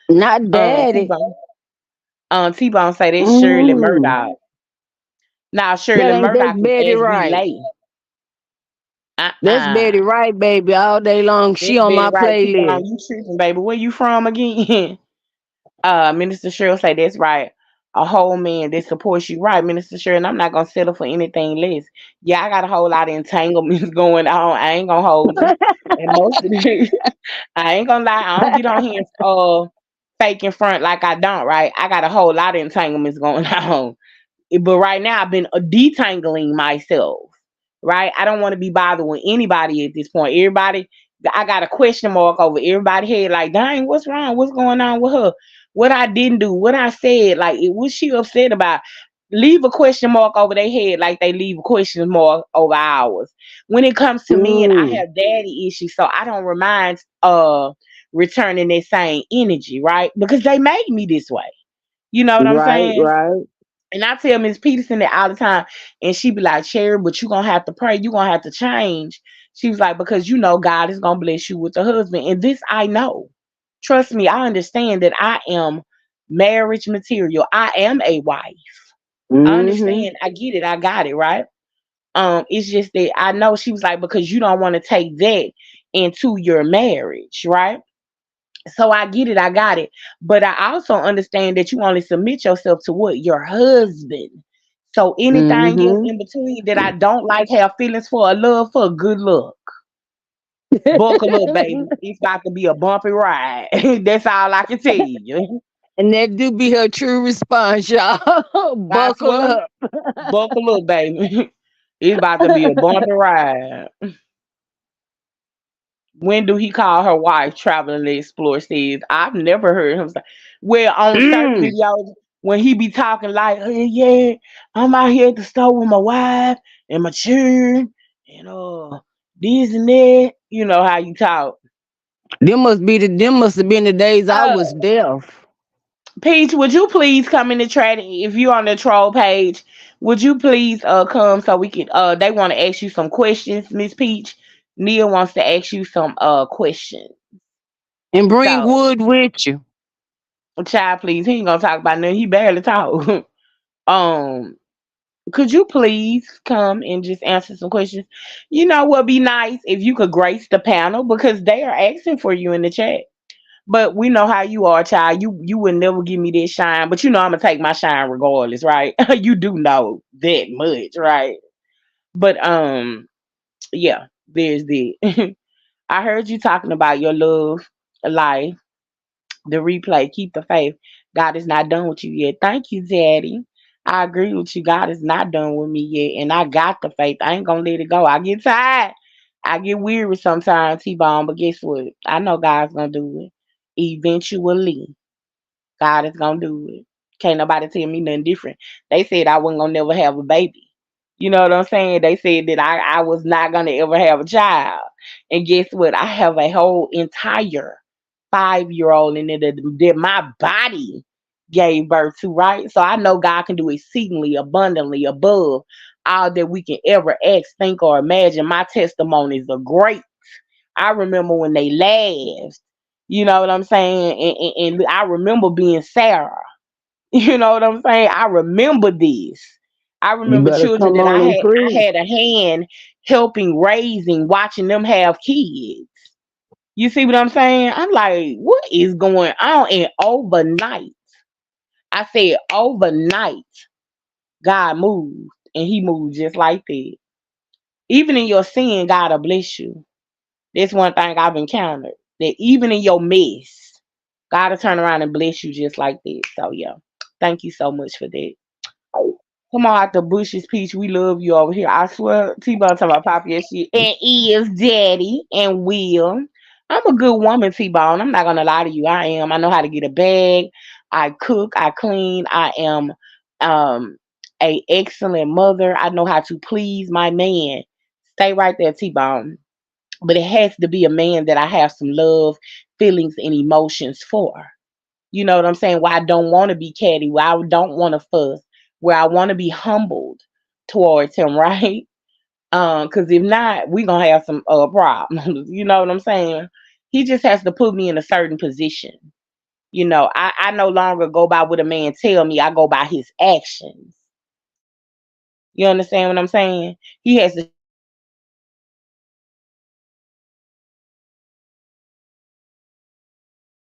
Not daddy. T-Bone. T-Bone say that's Shirley Mm. Murdoch. Now That Shirley ain't that's Murdoch is Betty As We Wright. Lay. That's Uh-uh. Betty Wright, baby, all day long. She That's on Betty my Wright. T-Bone, playlist. you tripping, baby. Where you from again? Minister Cheryl say that's right. A whole man that supports you, right, Minister Cheryl. And I'm not gonna settle for anything less. Yeah, I got a whole lot of entanglements going on. I ain't gonna hold you. And most of the I ain't gonna lie, I don't get on here fake in front like I don't, right? I got a whole lot of entanglements going on. But right now I've been detangling myself. Right? I don't want to be bothered with anybody at this point. Everybody, I got a question mark over everybody's head. Like, dang, what's wrong? What's going on with her? What I didn't do? What I said? Like, what she upset about? Leave a question mark over their head like they leave a question mark over ours. When it comes to men, I Mm. have daddy issues, so I don't remind returning that same energy, right? Because they made me this way. You know what I'm Right, saying? right. And I tell Miss Peterson that all the time, and she be like, Cherry, but you gonna have to pray. You gonna have to change. She was like, because God is gonna bless you with a husband, and this I know. Trust me, I understand that I am marriage material. I am a wife. I Mm-hmm. understand. I get it. I got it right. It's just that I know she was like, because you don't want to take that into your marriage, right? So I get it, I got it. But I also understand that you only submit yourself to what? Your husband. So anything else Mm-hmm. in between that I don't like, have feelings for, or love for, good luck. Buckle up, baby. It's about to be a bumpy ride. That's all I can tell you. And that do be her true response, y'all. I Buckle swear, up. buckle up, baby. It's about to be a bumpy ride. When do he call her wife? Traveling to Explore says, I've never heard him say. Well, on certain Mm. videos, when he be talking like, "Hey, yeah, I'm out here at the store with my wife and my children, and this and that." You know how you talk. Them must have been the days I Uh, was deaf. Peach, would you please come in the chat if you're on the troll page? Would you please come so we can they want to ask you some questions, Miss Peach. Neil wants to ask you some questions. And bring So, wood with you. child, please, he ain't gonna talk about nothing. He barely talk. um, could you please come and just answer some questions? You know what be nice if you could grace the panel because they are asking for you in the chat. But we know how you are, child. You would never give me that shine, but you know I'm gonna take my shine regardless, right? You do know that much, right? But yeah, there's the. I heard you talking about your love life, the replay. Keep the faith. God is not done with you yet. Thank you, Daddy. I agree with you. God is not done with me yet, and I got the faith. I ain't gonna let it go. I get tired. I get weary sometimes, T-Bone. But guess what? I know God's gonna do it eventually. God is gonna do it. Can't nobody tell me nothing different. They said I wasn't gonna never have a baby. You know what I'm saying? They said that I was not gonna ever have a child. And guess what? I have a whole entire 5-year old in it that my body gave birth to, right? So I know God can do exceedingly abundantly above all that we can ever ask, think, or imagine. My testimonies are great. I remember when they laughed. You know what I'm saying? And I remember being Sarah. You know what I'm saying? I remember this. I You remember better children come that on and I preach. had a hand helping raising, watching them have kids. You see what I'm saying? I'm like, what is going on? And overnight, I said overnight, God moved, and He moved just like that. Even in your sin, God will bless you. That's one thing I've encountered. That even in your mess, God will turn around and bless you just like that. So yeah, thank you so much for that. Come on out the bushes, Peach. We love you over here. I swear, T-Bone talking about Poppy and shit. And is Daddy and Will. I'm a good woman, T-Bone. I'm not gonna lie to you. I am. I know how to get a bag. I cook. I clean. I am um a excellent mother. I know how to please my man. Stay right there, T-Bone. But it has to be a man that I have some love, feelings, and emotions for. You know what I'm saying? Where I don't want to be catty, where I don't want to fuss, where I want to be humbled towards him, right? Because if not, we gonna have some problems. You know what I'm saying? He just has to put me in a certain position. You know, I no longer go by what a man tell me. I go by his actions. You understand what I'm saying? He has to show me that he loves me. He has to show me that he appreciates me. He has to show me that he understands me. You know what I'm saying?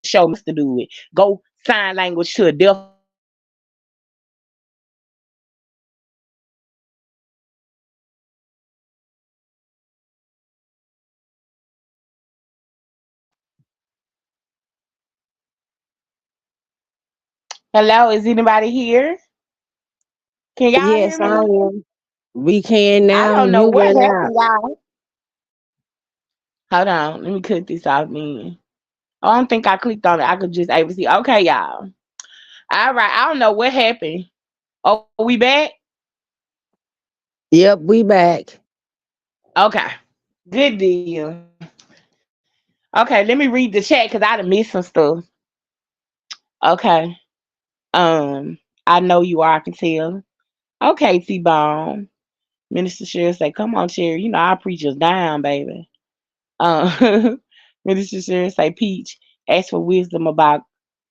Show me to do it. Go sign language to a deaf person. Hello, is anybody here? Can y'all hear Yes, I me? am. We can I now. don't know You what went out. happened, y'all. Hold on, let me cut this off, man. Oh, I don't think I clicked on it. I could just able to see. Okay, y'all. All right, I don't know what happened. Oh, we back? Yep, we back. Okay, good deal. Okay, let me read the chat because I'd have missed some stuff. Okay, I know you are. I can tell. Okay, T Bone. Minister Cheryl say, "Come on, Cherry. You know our preachers down, baby." Minister Cheryl say, "Peach, ask for wisdom about,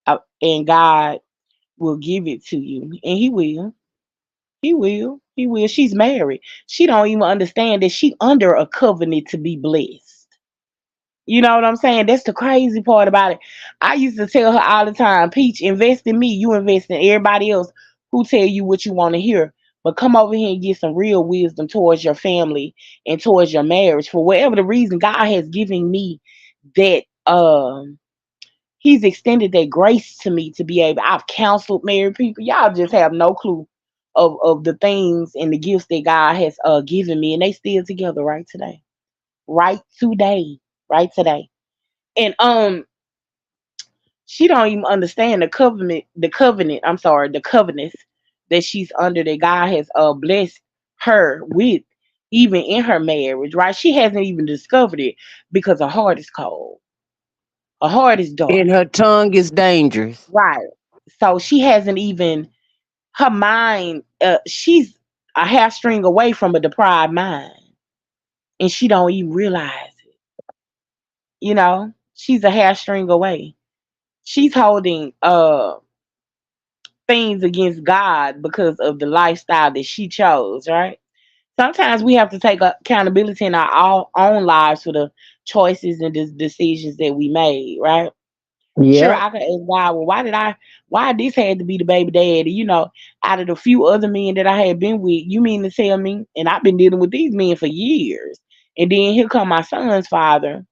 and God will give it to you, and He will. He will. He will. She's married. She don't even understand that she under a covenant to be blessed. You know what I'm saying? That's the crazy part about it. I used to tell her all the time, Peach, invest in me. You invest in everybody else who tell you what you want to hear. But come over here and get some real wisdom towards your family and towards your marriage. For whatever the reason, God has given me that He's extended that grace to me to be able. I've counseled married people. Y'all just have no clue of the things and the gifts that God has given me, and they still together right today, right today, right today. And she don't even understand the covenants that she's under, that God has blessed her with, even in her marriage, right? She hasn't even discovered it because her heart is cold. Her heart is dark. And her tongue is dangerous. Right. So she hasn't even, her mind, she's a half string away from a deprived mind. And she don't even realize it. You know? She's a half string away. She's holding things against God because of the lifestyle that she chose, right? Sometimes we have to take accountability in our own lives for the choices and decisions that we made, right? Sure, Yep. I could ask God, well, why this had to be the baby daddy? Out of the few other men that I had been with, you mean to tell me? And I've been dealing with these men for years. And then here come my son's father.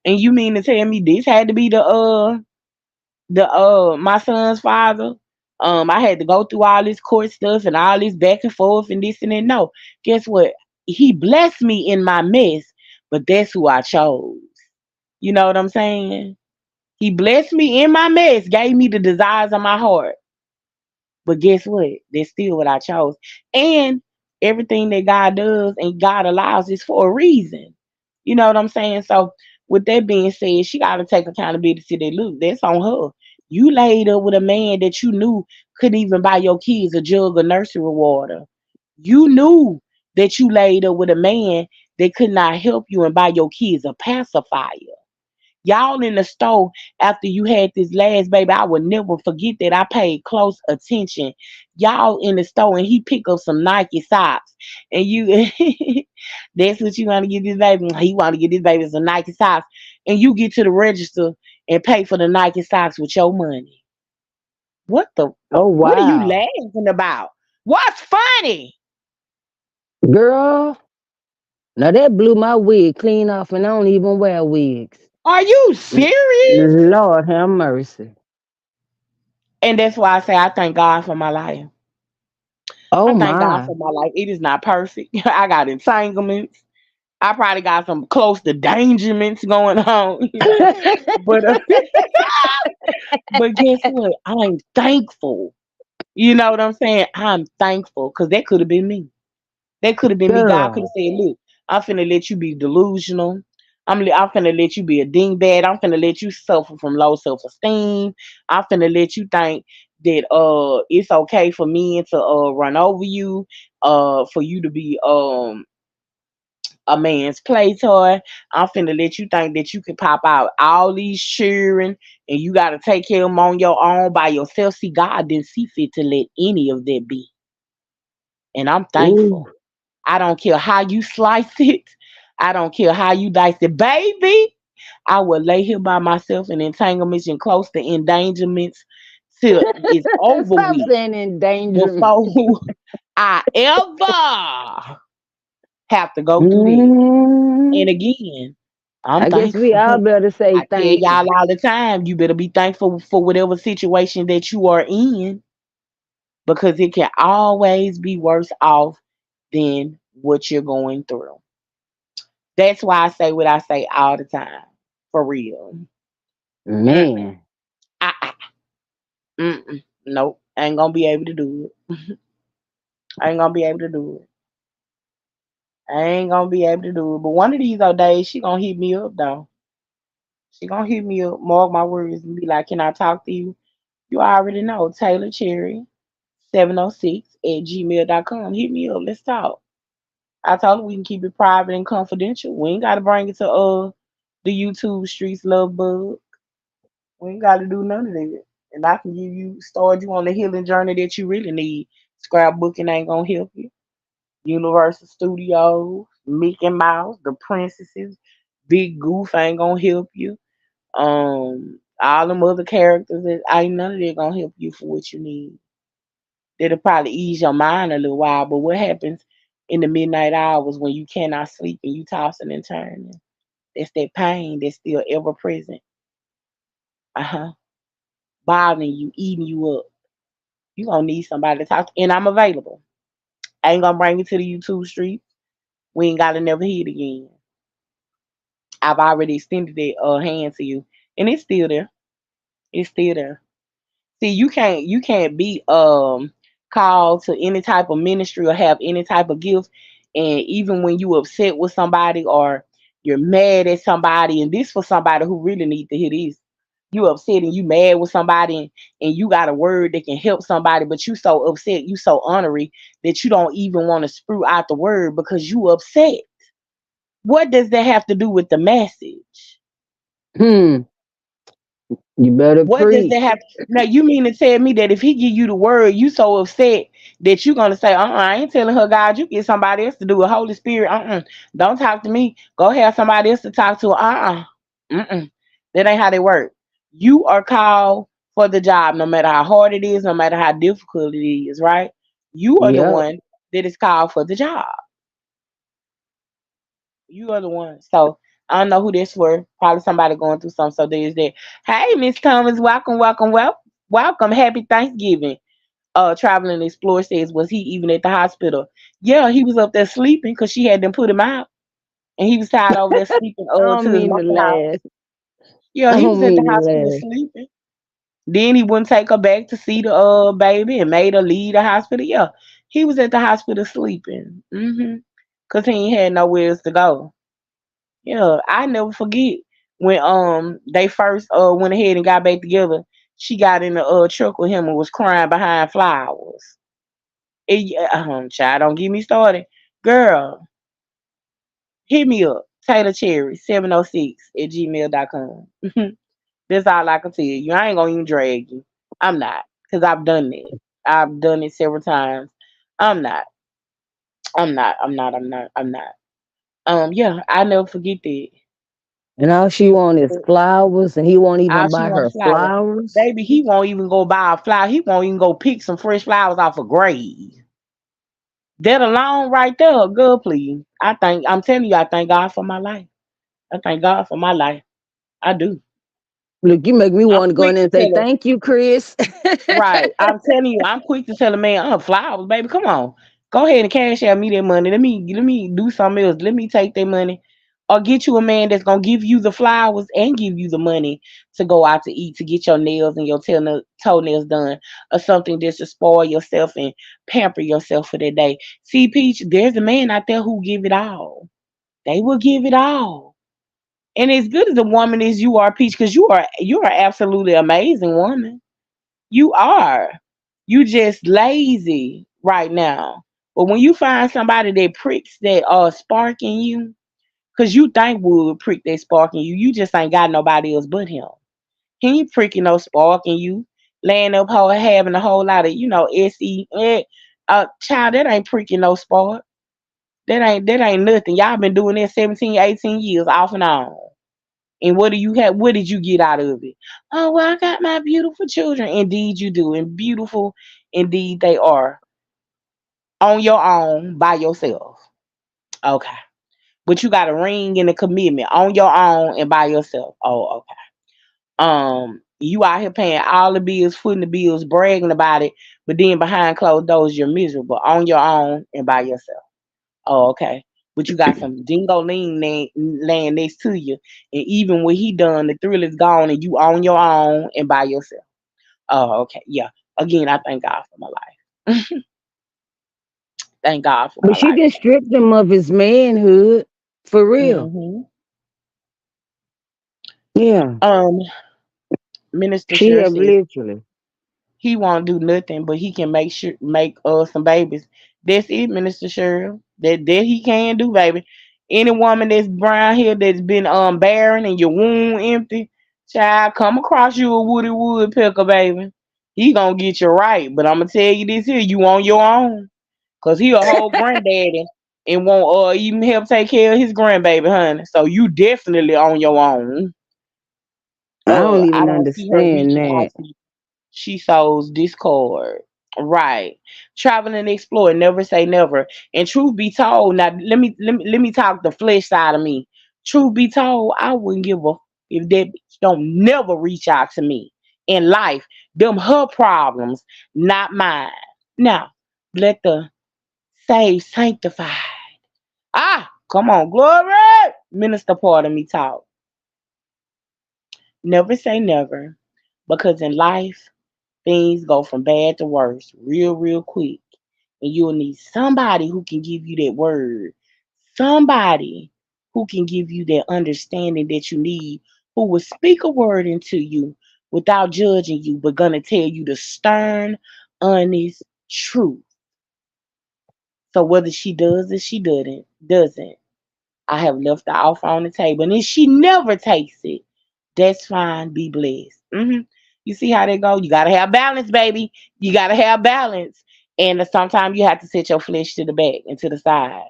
And you mean to tell me this had to be the my son's father? I had to go through all this court stuff and all this back and forth and this and that. No, guess what? He blessed me in my mess, but that's who I chose. You know what I'm saying? He blessed me in my mess, gave me the desires of my heart. But guess what? That's still what I chose. And everything that God does and God allows is for a reason. You know what I'm saying? So, with that being said, she got to take accountability that, look, that's on her. You laid up with a man that you knew couldn't even buy your kids a jug of nursery water. You knew that you laid up with a man that could not help you and buy your kids a pacifier. Y'all in the store after you had this last baby, I will never forget that. I paid close attention. Y'all in the store and he picked up some Nike socks. And you that's what you want to get this baby. He want to get this baby some Nike socks. And you get to the register and pay for the Nike socks with your money. What the Oh what are you wow. laughing about? What's funny? Girl. Now that blew my wig clean off and I don't even wear wigs. Are you serious? Lord have mercy. And that's why I say I thank God for my life. I Oh thank God my. for my life. It is not perfect. I got entanglements. I probably got some close to dangerments going on. but but guess what? I'm thankful. You know what I'm saying? I'm thankful because that could have been me. That could have been me. God could have Girl. said, "Look, I'm finna let you be delusional. I'm finna let you be a dingbat. I'm finna let you suffer from low self esteem. I'm finna let you think that it's okay for men to run over you, for you to be a man's play toy. I'm finna let you think that you can pop out all these cheering and you gotta take care of them on your own by yourself." See, God didn't see fit to let any of that be. And I'm Ooh. thankful. I don't care how you slice it. I don't care how you dice it. Baby, I will lay here by myself in entanglements and close to endangerments till it's over Stop with saying endangerment. before I ever have to go through that. Mm, And again, I'm I guess we thankful. all better say I tell thank you. y'all all the time, you better be thankful for whatever situation that you are in because it can always be worse off than what you're going through. That's why I say what I say all the time. For real. Mm-mm. Man. Uh-uh. Mm-mm. Nope. I ain't gonna be able to do it. I ain't gonna be able to do it. I ain't gonna be able to do it. But one of these other days, she gonna hit me up though. She gonna hit me up, mark my words, and be like, "Can I talk to you?" You already know, Taylor Cherry 706 at gmail.com. Hit me up. Let's talk. I told her we can keep it private and confidential. We ain't gotta bring it to the YouTube streets love bug. We ain't gotta do none of that. And I can give you start you on the healing journey that you really need. Scrapbooking ain't gonna help you. Universal Studios, Mickey Mouse, the princesses, Big Goof ain't gonna help you. All them other characters that ain't none of that gonna help you for what you need. That'll probably ease your mind a little while, but what happens in the midnight hours when you cannot sleep and you tossing and turning? That's that pain that's still ever present. Uh-huh. Bothering you, eating you up. You gonna need somebody to talk to. And I'm available. I ain't gonna bring you to the YouTube streets. We ain't gotta never hear it again. I've already extended that hand to you. And it's still there. It's still there. See, you can't be called to any type of ministry or have any type of gift, and even when you upset with somebody or you're mad at somebody, and this for somebody who really needs to hear this. You upset and you mad with somebody and you got a word that can help somebody, but you so upset, you so ornery that you don't even want to sprue out the word because you upset. What does that have to do with the message? Hmm. You better What does that preach. have? Now you mean to tell me that if he give you the word, you so upset that you gonna say, I ain't telling her God, you get somebody else to do it. Holy Spirit, don't talk to me. Go have somebody else to talk to. Mm-mm. That ain't how they work. You are called for the job, no matter how hard it is, no matter how difficult it is, right? You are the Yep. one that is called for the job. You are the one. So I don't know who this for. Probably somebody going through something. So there's that. Hey, Miss Thomas, welcome, welcome, welcome. Happy Thanksgiving. Traveling Explorer says, was he even at the hospital? Yeah, he was up there sleeping because she had them put him out, and he was tired over there sleeping I to don't his mean to mama house. laugh. Yeah, I he was don't at the mean to hospital laugh. sleeping. Then he wouldn't take her back to see the baby and made her leave the hospital. Yeah, he was at the hospital sleeping. Cause he ain't had nowhere else to go. Yeah, I never forget when they first went ahead and got back together. She got in the truck with him and was crying behind flowers. Child, don't get me started. Girl, hit me up. Taylor Cherry 706 at gmail.com. That's all I can tell you. I ain't gonna even drag you. I'm not. Because I've done it. I've done it several times. I'm not. I'm not. Yeah, I never forget that. And all she Never want is forget. flowers, and he won't All even she buy want her is flower. flowers. Baby, he won't even go buy a flower. He won't even go pick some fresh flowers off a grave. That alone right there, girl, please. I'm telling you, I thank God for my life. I thank God for my life. I do. Look, you make me I'm want to go in quick there to and say tell her. thank you, Chris. Right. I'm telling you, I'm quick to tell a man, flowers, baby, come on. Go ahead and cash out me that money. Let me do something else. Let me take that money. Or get you a man that's gonna give you the flowers and give you the money to go out to eat to get your nails and your toenails done or something just to spoil yourself and pamper yourself for that day. See, Peach, there's a man out there who give it all. They will give it all. And as good as a woman as you are, Peach, because you are absolutely amazing woman. You are. You just lazy right now. But when you find somebody that pricks that spark in you, cause you think would prick that spark in you, you just ain't got nobody else but him. He ain't pricking no spark in you, laying up having a whole lot of se. Child, that ain't pricking no spark. That ain't nothing. Y'all been doing that 17, 18 years off and on. And what do you have? What did you get out of it? Oh, well, I got my beautiful children. Indeed, you do. And beautiful, indeed, they are on your own by yourself. Okay. but you got a ring and a commitment on your own and by yourself. Oh, okay. You out here paying all the bills, footing the bills, bragging about it, but then behind closed doors you're miserable on your own and by yourself. Oh, okay. But you got some dingo lean laying next to you, and even when he done, the thrill is gone, and you on your own and by yourself. Oh, okay. Yeah. Again, I thank God for my life. Thank God for But my she life. just stripped him of his manhood. For real. Hmm. Yeah. Um, Minister She Sure have says literally. he won't do nothing, but he can make some babies. That's it, Minister Cheryl. That he can do, baby. Any woman that's brown here that's been barren and your womb empty, child, come across you a woody woodpecker, baby. He gonna get you right. But I'm gonna tell you this here, you on your own. Cause he a whole granddaddy and won't even help take care of his grandbaby, honey. So you definitely on your own. I don't I even don't see her understand reaching out that. to you. She sows discord. Right. Travel and explore. Never say never. And truth be told, now let me talk the flesh side of me. Truth be told, I wouldn't give a if that bitch don't never reach out to me in life. Them her problems, not mine. Now, let the saved sanctify. Ah, come on, glory. Minister part of me talk. Never say never. Because in life, things go from bad to worse real quick. And you'll need somebody who can give you that word. Somebody who can give you that understanding that you need, who will speak a word into you without judging you, but gonna tell you the stern, honest truth. So whether she does or she doesn't, I have left the offer on the table. And if she never takes it, that's fine. Be blessed. You see how they go? You gotta have balance, baby. You gotta have balance. And sometimes you have to set your flesh to the back and to the side.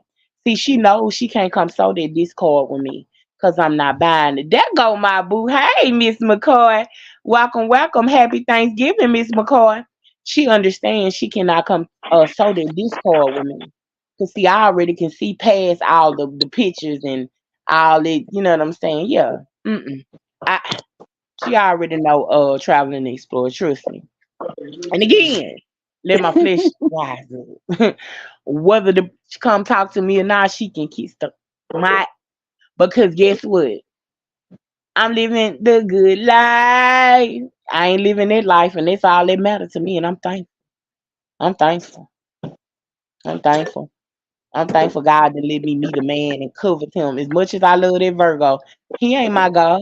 See, she knows she can't come sow that discord with me because I'm not buying it. There go my boo. Hey, Miss McCoy. Welcome, welcome. Happy Thanksgiving, Miss McCoy. She understands she cannot come sow that discord with me. Cause see, I already can see past all the pictures and all it. You know what I'm saying? Yeah. Mm-mm. I She already know traveling and explore. Trust me. And again, let my flesh rise up. Whether the she come talk to me or not, she can kiss my because guess what? I'm living the good life. I ain't living that life, and that's all that matters to me. And I'm thankful. I'm thankful. I'm thankful. I'm thankful God to let me meet a man and covet him. As much as I love that Virgo, he ain't my God.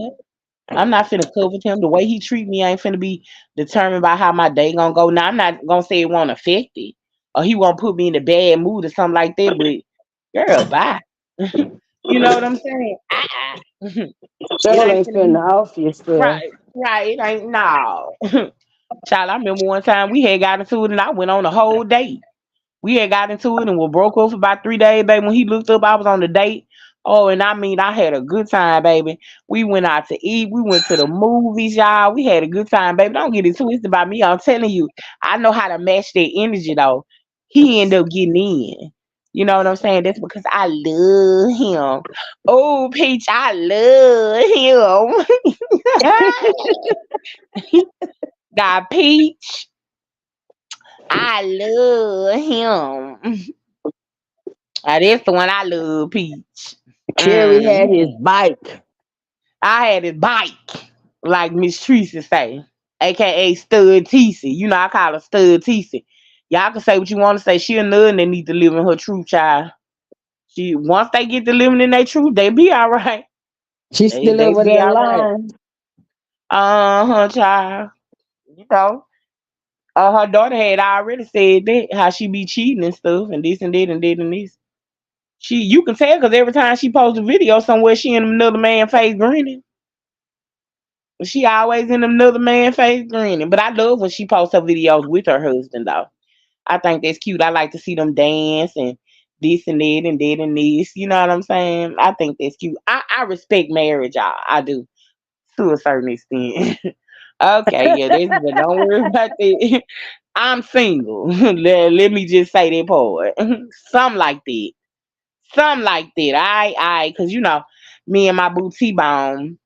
I'm not finna covet him. The way he treat me ain't finna be determined by how my day gonna go. Now I'm not gonna say it won't affect it, or he won't put me in a bad mood or something like that. But girl, bye. You know what I'm saying? It Y'all ain't ain't finna be finna off yourself. right. Right. It ain't no. Child, I remember one time we had got into it and I went on a whole date. We had got into it and we broke up for about 3 days, baby. When he looked up, I was on the date. Oh, and I mean, I had a good time, baby. We went out to eat. We went to the movies, y'all. We had a good time, baby. Don't get it twisted by me. I'm telling you, I know how to match that energy, though. He ended up getting in. You know what I'm saying? That's because I love him. Oh, Peach, I love him. Got Peach. I love him. That's the one I love, Peach. Cherry had his Mhm. bike. I had his bike, like Miss Teresa say, aka Stud Teasy. You know I call her Stud Teasy. Y'all can say what you want to say. She a nun that need to live in her truth, child. She once they get to living in their truth, they be all right. She still They over be that all right. line. Child. You know, her daughter had already said that how she be cheating and stuff and this and that and that and this. You can tell because every time she posts a video somewhere, she in another man face grinning. She always in another man face grinning. But I love when she posts her videos with her husband though. I think that's cute. I like to see them dance and this and that and that and this. You know what I'm saying? I think that's cute. I respect marriage, y'all. I do to a certain extent. Okay, yeah, that's but don't worry about that. I'm single. Let me just say that part. Something like that. Something like that. Cause me and my boo T-Bone,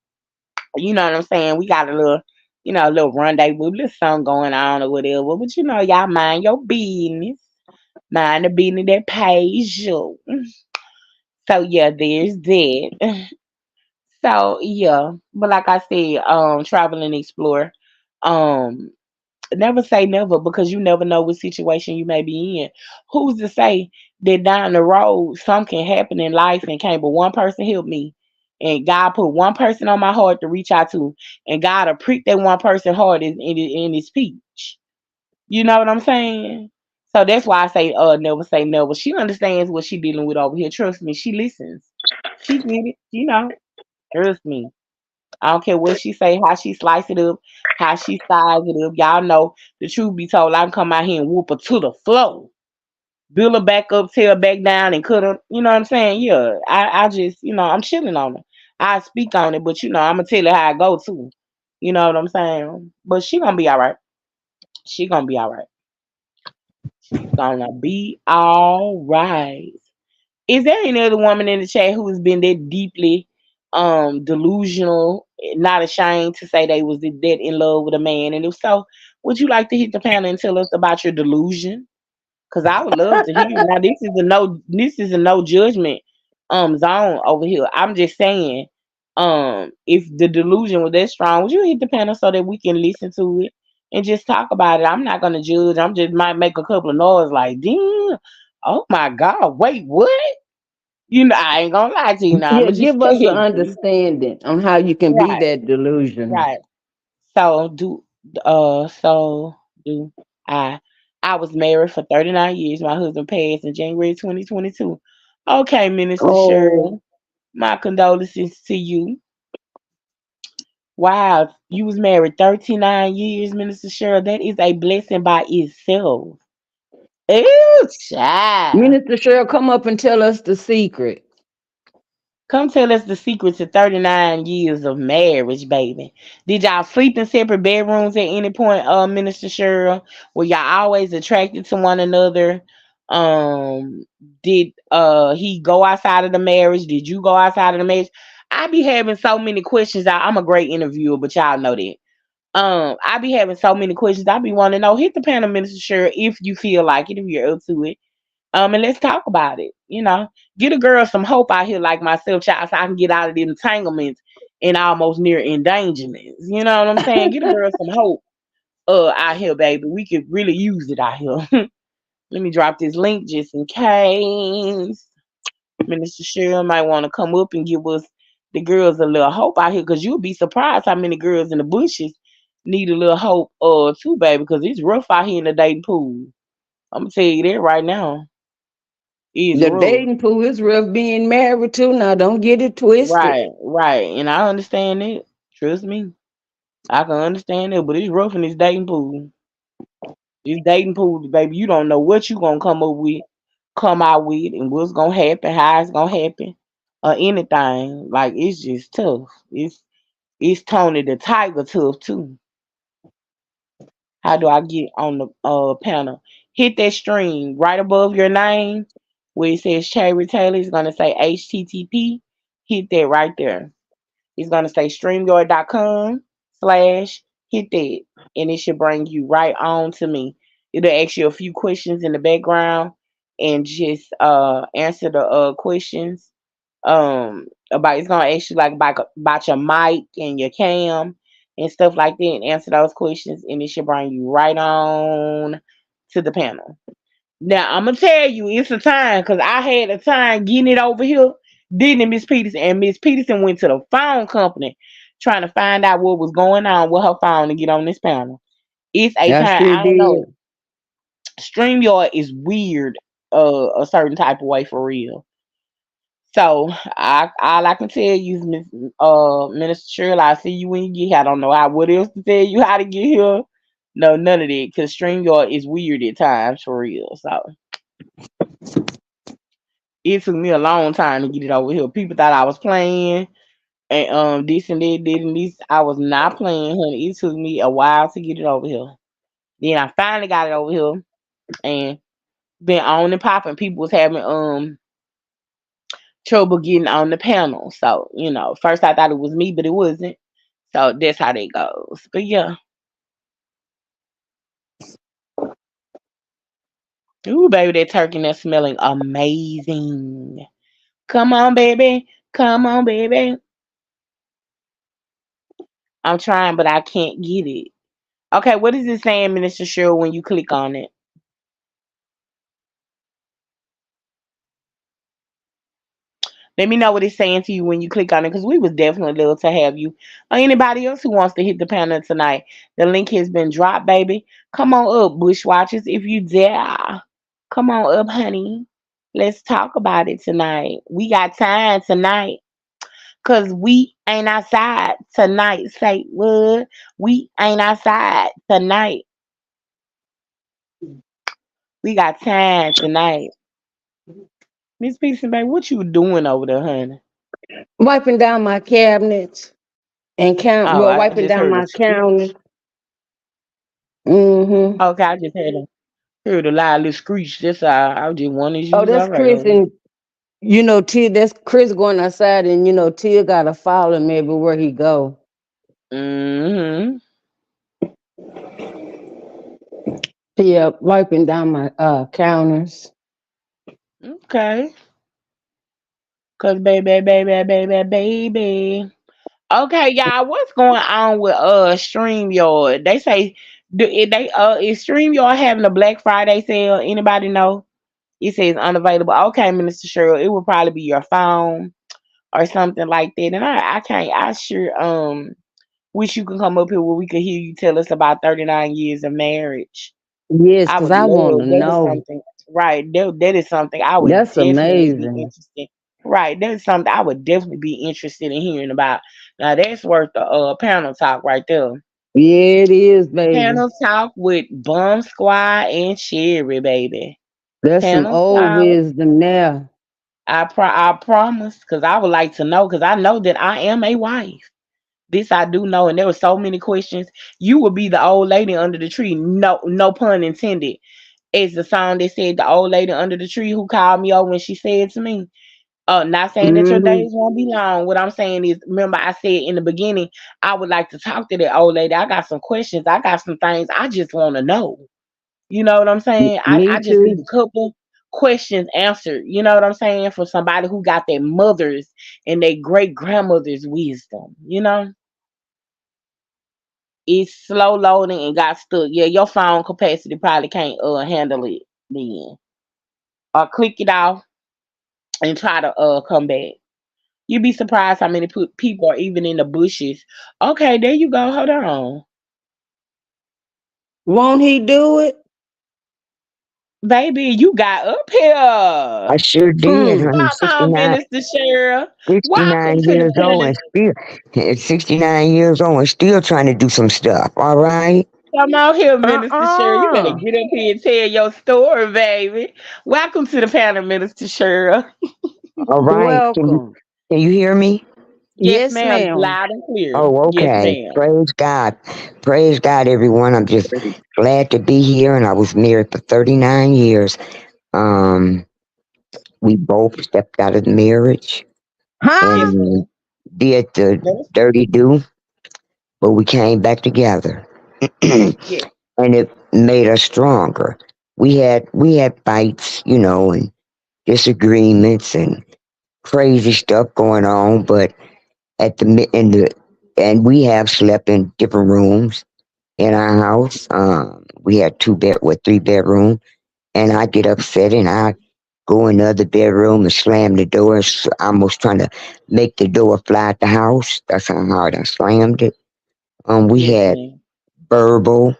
you know what I'm saying? We got a little, a little rendezvous, little something going on or whatever. But y'all mind your business. Mind the business that pays you. So yeah, there's that. So yeah. But like I said, travel and explore. Um, never say never because you never know what situation you may be in. Who's to say that down the road something can happen in life and can't but one person help me? And God put one person on my heart to reach out to, and God will prick that one person heart in his speech. You know what I'm saying? So that's why I say never say never. She understands what she dealing with over here. Trust me, she listens. She get it, Trust me. I don't care what she say, how she slice it up, how she size it up. Y'all know the truth be told, I can come out here and whoop her to the floor. Build her back up, tear her back down, and cut her. You know what I'm saying? Yeah. I just, I'm chilling on her. I speak on it, but I'm gonna tell her how I go too. You know what I'm saying? But she gonna be all right. She gonna be all right. She's gonna be all right. Is there any other woman in the chat who has been that deeply delusional, not ashamed to say they was that in love with a man? And if so, would you like to hit the panel and tell us about your delusion? Because I would love to hear. Now this is a no judgment zone over here. I'm just saying, if the delusion was that strong, would you hit the panel so that we can listen to it and just talk about it? I'm not gonna judge. I'm just might make a couple of noise like, damn, oh my God, wait, what? I ain't gonna lie to you now. Yeah, I'ma just give tell us an you. understanding on how you can be Right, that delusional. right. So do I I was married for 39 years. My husband passed in January 2022. Okay, Minister Oh, Cheryl. My condolences to you. Wow, you was married 39 years, Minister Cheryl. That is a blessing by itself. Ew, child. Minister Cheryl, come up and tell us the secret. Come tell us the secret to 39 years of marriage, baby. Did y'all sleep in separate bedrooms at any point, Minister Cheryl? Were y'all always attracted to one another? Um, did he go outside of the marriage? Did you go outside of the marriage? I be having so many questions. I'm a great interviewer, but y'all know that. I be having so many questions. I be wanting to know. Hit the panel, Minister Cheryl, if you feel like it, if you're up to it. And let's talk about it. Get a girl some hope out here like myself, child, so I can get out of the entanglements and almost near endangerments. You know what I'm saying? Get a girl some hope out here, baby. We could really use it out here. Let me drop this link just in case. Minister Cheryl might want to come up and give us the girls a little hope out here, because you'll be surprised how many girls in the bushes need a little hope too, baby, because it's rough out here in the dating pool. I'm gonna tell you that right now. It's The rough. dating pool is rough being married too. Now, don't get it twisted. Right, right. And I understand it. Trust me. I can understand it, but it's rough in this dating pool. This dating pool, baby, you don't know what you gonna come out with, and what's gonna happen, how it's gonna happen, or anything. Like, it's just tough. It's Tony the Tiger tough too. How do I get on the panel? Hit that stream right above your name where it says Cherry Taylor. It's gonna say HTTP. Hit that right there. It's gonna say streamyard.com/ hit that, and it should bring you right on to me. It'll ask you a few questions in the background, and just answer the questions. About, it's gonna ask you like about your mic and your cam and stuff like that, and answer those questions, and it should bring you right on to the panel. Now I'm gonna tell you, it's a time, because I had a time getting it over here, didn't it, Miss Peterson? And Miss Peterson went to the phone company trying to find out what was going on with her phone to get on this panel. It's a I time. sure I don't did. know. StreamYard is weird, a certain type of way for real. So all I can tell you is, Minister Shirley, I see you when you get here. I don't know what else to tell you how to get here. No, none of that, because StreamYard is weird at times for real. So it took me a long time to get it over here. People thought I was playing, and this and that, did and this. I was not playing, honey. It took me a while to get it over here. Then I finally got it over here, and been on and popping. People was having trouble getting on the panel. So, first I thought it was me, but it wasn't. So that's how that goes. But yeah. Ooh, baby, that turkey that's smelling amazing. Come on, baby. Come on, baby. I'm trying, but I can't get it. Okay, what is it saying, Minister Cheryl, when you click on it? Let me know what it's saying to you when you click on it, because we would definitely love to have you or anybody else who wants to hit the panel tonight. The link has been dropped, baby. Come on up, Bushwatchers, if you dare. Come on up, honey. Let's talk about it tonight. We got time tonight. Cause we ain't outside tonight. Say what? We ain't outside tonight. We got time tonight. Miss Peterson, baby, what you doing over there, honey? Wiping down my cabinets and Oh, I wiping just down heard a my screech. counter. Mm-hmm. Okay, I just heard a loud little screech. That's all. I just wanted you Oh, was that's all right Chris, over and Tia. That's Chris going outside, and Tia gotta follow him everywhere he go. there. Yeah, wiping down my counters. Okay. Cause baby. Okay, y'all, what's going on with StreamYard? They say is StreamYard having a Black Friday sale? Anybody know? It says unavailable. Okay, Minister Cheryl, it will probably be your phone or something like that. And I can't I sure wish you could come up here where we could hear you tell us about 39 years of marriage. Yes, I because would I want to love that is know. something right. That is something I would That's definitely be amazing. interested. Right, that is something I would definitely be interested in hearing about. Now that's worth the panel talk right there. Yeah, it is, baby. Panel talk with Bum Squad and Cherry, baby. That's some Panel old talk. wisdom there. I promise, because I would like to know, because I know that I am a wife. This I do know, and there were so many questions. You would be the old lady under the tree. No, no pun intended. It's the song that said the old lady under the tree who called me over when she said to me, not saying that your Hmm. days won't be long. What I'm saying is, remember I said in the beginning, I would like to talk to that old lady. I got some questions. I got some things I just want to know. You know what I'm saying? Me I just need too. a couple questions answered. You know what I'm saying? For somebody who got their mother's and their great grandmother's wisdom. It's slow loading and got stuck. Yeah, your phone capacity probably can't handle it then. Or click it off and try to come back. You'd be surprised how many people are even in the bushes. Okay, there you go. Hold on. Won't he do it? Baby, you got up I here. sure did, Hmm. honey. Come on, 69, Minister Cheryl. Welcome 69 to the years old panel. and still, 69 years old and still trying to do some stuff. All right. Come on here, Minister Cheryl. You better Uh-uh. get up here and tell your story, baby. Welcome to the panel, Minister Cheryl. All right. Welcome. Can you hear me? Yes, Yes, ma'am. ma'am. Loud and clear. Oh, Yes, okay. ma'am. Praise God. Praise God, everyone. I'm just glad to be here. And I was married for 39 years. Um, we both stepped out of the marriage Huh? Yes, and ma'am. did the That is true. dirty do, but we came back together. Yes. And it made us stronger. We had fights, and disagreements and crazy stuff going on, but at the mi- in the and we have slept in different rooms in our house. We had with 3 bedroom, and I get upset and I go in the other bedroom and slam the door, almost trying to make the door fly at the house. That's how hard I slammed it. We Yes, had ma'am. verbal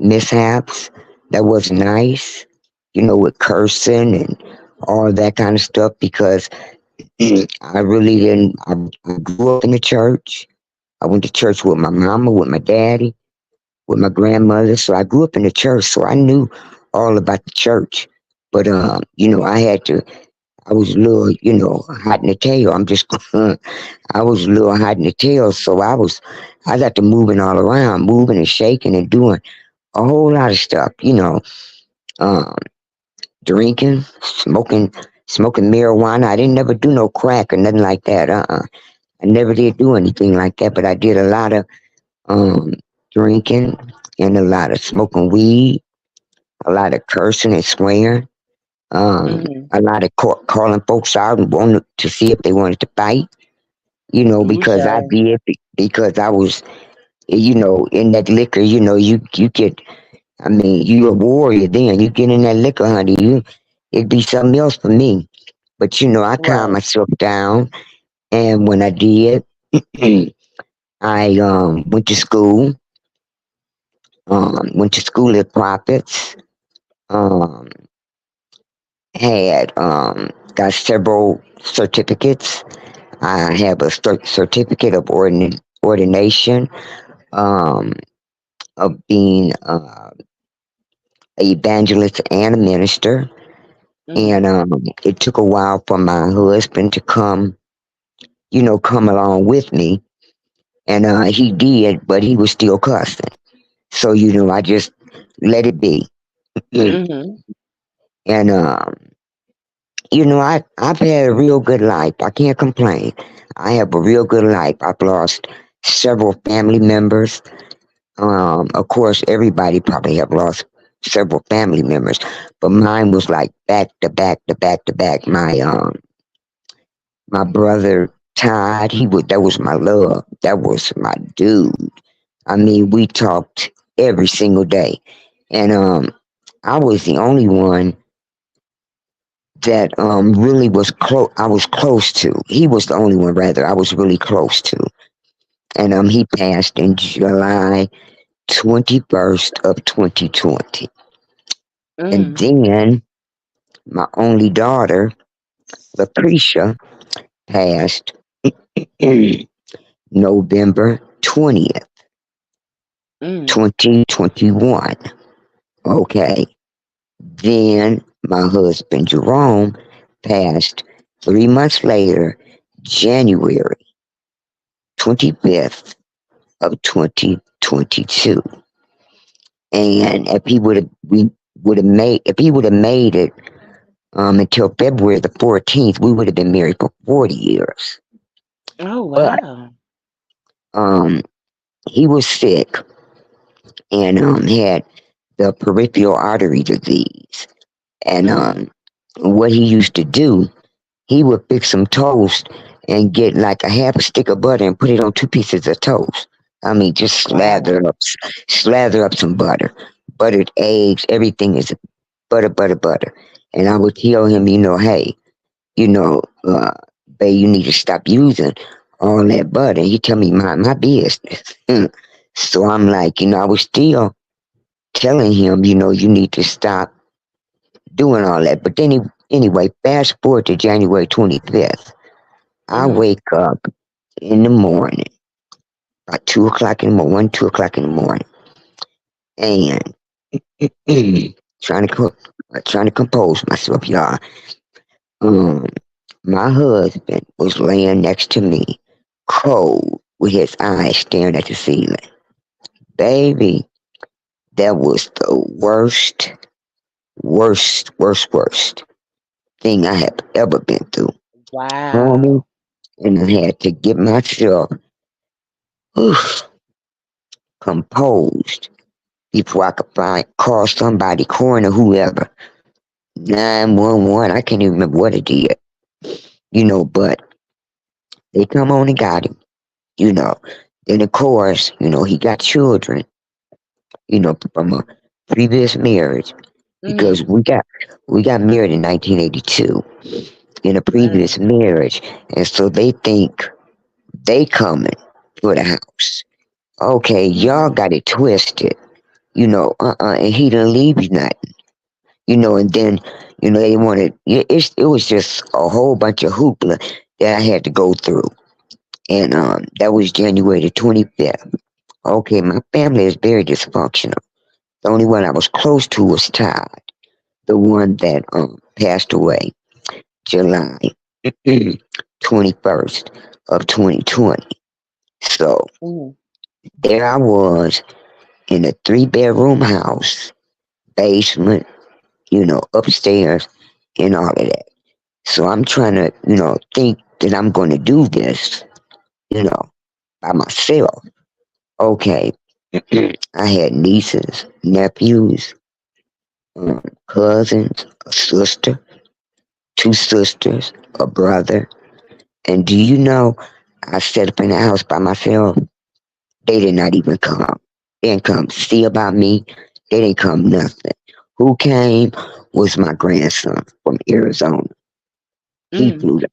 mishaps that was nice, with cursing and all that kind of stuff because I really didn't. I grew up in the church. I went to church with my mama, with my daddy, with my grandmother. So I grew up in the church, so I knew all about the church. But I had to. I was a little, hot in the tail. I'm just, I was a little hot in the tail, so I got to moving all around, moving and shaking and doing a whole lot of stuff, um, drinking, smoking smoking marijuana. I didn't never do no crack or nothing like that. I never did do anything like that, but I did a lot of um drinking and a lot of smoking weed, a lot of cursing and swearing, Mhm. a lot of calling folks out and wanting to see if they wanted to fight. Ooh, Because I child. did, because I was, in that liquor. You get. I mean, you a warrior then. You get in that liquor, honey. It'd be something else for me. But I calmed Right. myself down, and when I did, I went to school. Went to school at Prophets. Um, had got several certificates. I have a certificate of ordination, um, of being an evangelist and a minister. And Mhm. it took a while for my husband to come along with me. And he did, but he was still cussing. So, I just let it be. Mhm. And, I've had a real good life. I can't complain. I have a real good life. I've lost several family members. Of course, everybody probably have lost several family members, but mine was like back to back to back to back. My brother Todd, that was my love. That was my dude. I mean, we talked every single day, and I was the only one that really was close. I was close to. He was the only one, rather. I was really close to, and he passed in July 21st of 2020, and Mhm. then my only daughter, Lucretia, passed November Mhm. 2021. Okay. Then my husband Jerome passed 3 months later, January 25th of 2022. And if he would have made it until February 14th, we would have been married for 40 years. Oh But wow. um, he was sick and had the peripheral artery disease. And Mhm. what he used to do, he would fix some toast and get like a half a stick of butter and put it on 2 pieces of toast. I mean, just Wow. slather up some butter, buttered eggs, everything is butter, butter, butter. And I would tell him, hey, you know, uh, babe, you need to stop using all that butter. He tell me my business. So I'm like, I was still telling him, you need to stop doing all that. But then anyway, fast forward to January 25th. I Mhm. wake up in the morning, about 2 o'clock in the morning, 2 o'clock in the morning, and trying to trying to compose myself, y'all. Um, my husband was laying next to me, cold, with his eyes staring at the ceiling. Baby, that was the worst thing I have ever been through. Homie, Wow. and I had to get myself composed before I could call somebody, coroner, whoever, 911. I can't even remember what it did, but they come on and got him, you know. Then of course, he got children, from a previous marriage because Mhm. we got married in 1982 in a previous Wow. marriage, and so they think they coming for the house. Okay, y'all Mhm. got it twisted, and he didn't leave you nothing. And then, they wanted, it was just a whole bunch of hoopla that I had to go through. And that was January the 25th. Okay, my family is very dysfunctional. The only one I was close to was Todd, the one that passed away July 21st of 2020. So Mhm. there I was in a 3-bedroom house, basement, upstairs, and all of that. So I'm trying to, think that I'm going to do this, you know, by myself. Okay. I had nieces, nephews, cousins, a sister, two sisters, a brother. And do you know, I set up in the house by myself. They did not even come. They didn't come see about me. They didn't come nothing. Who came was my grandson from Arizona. He Mm. flew down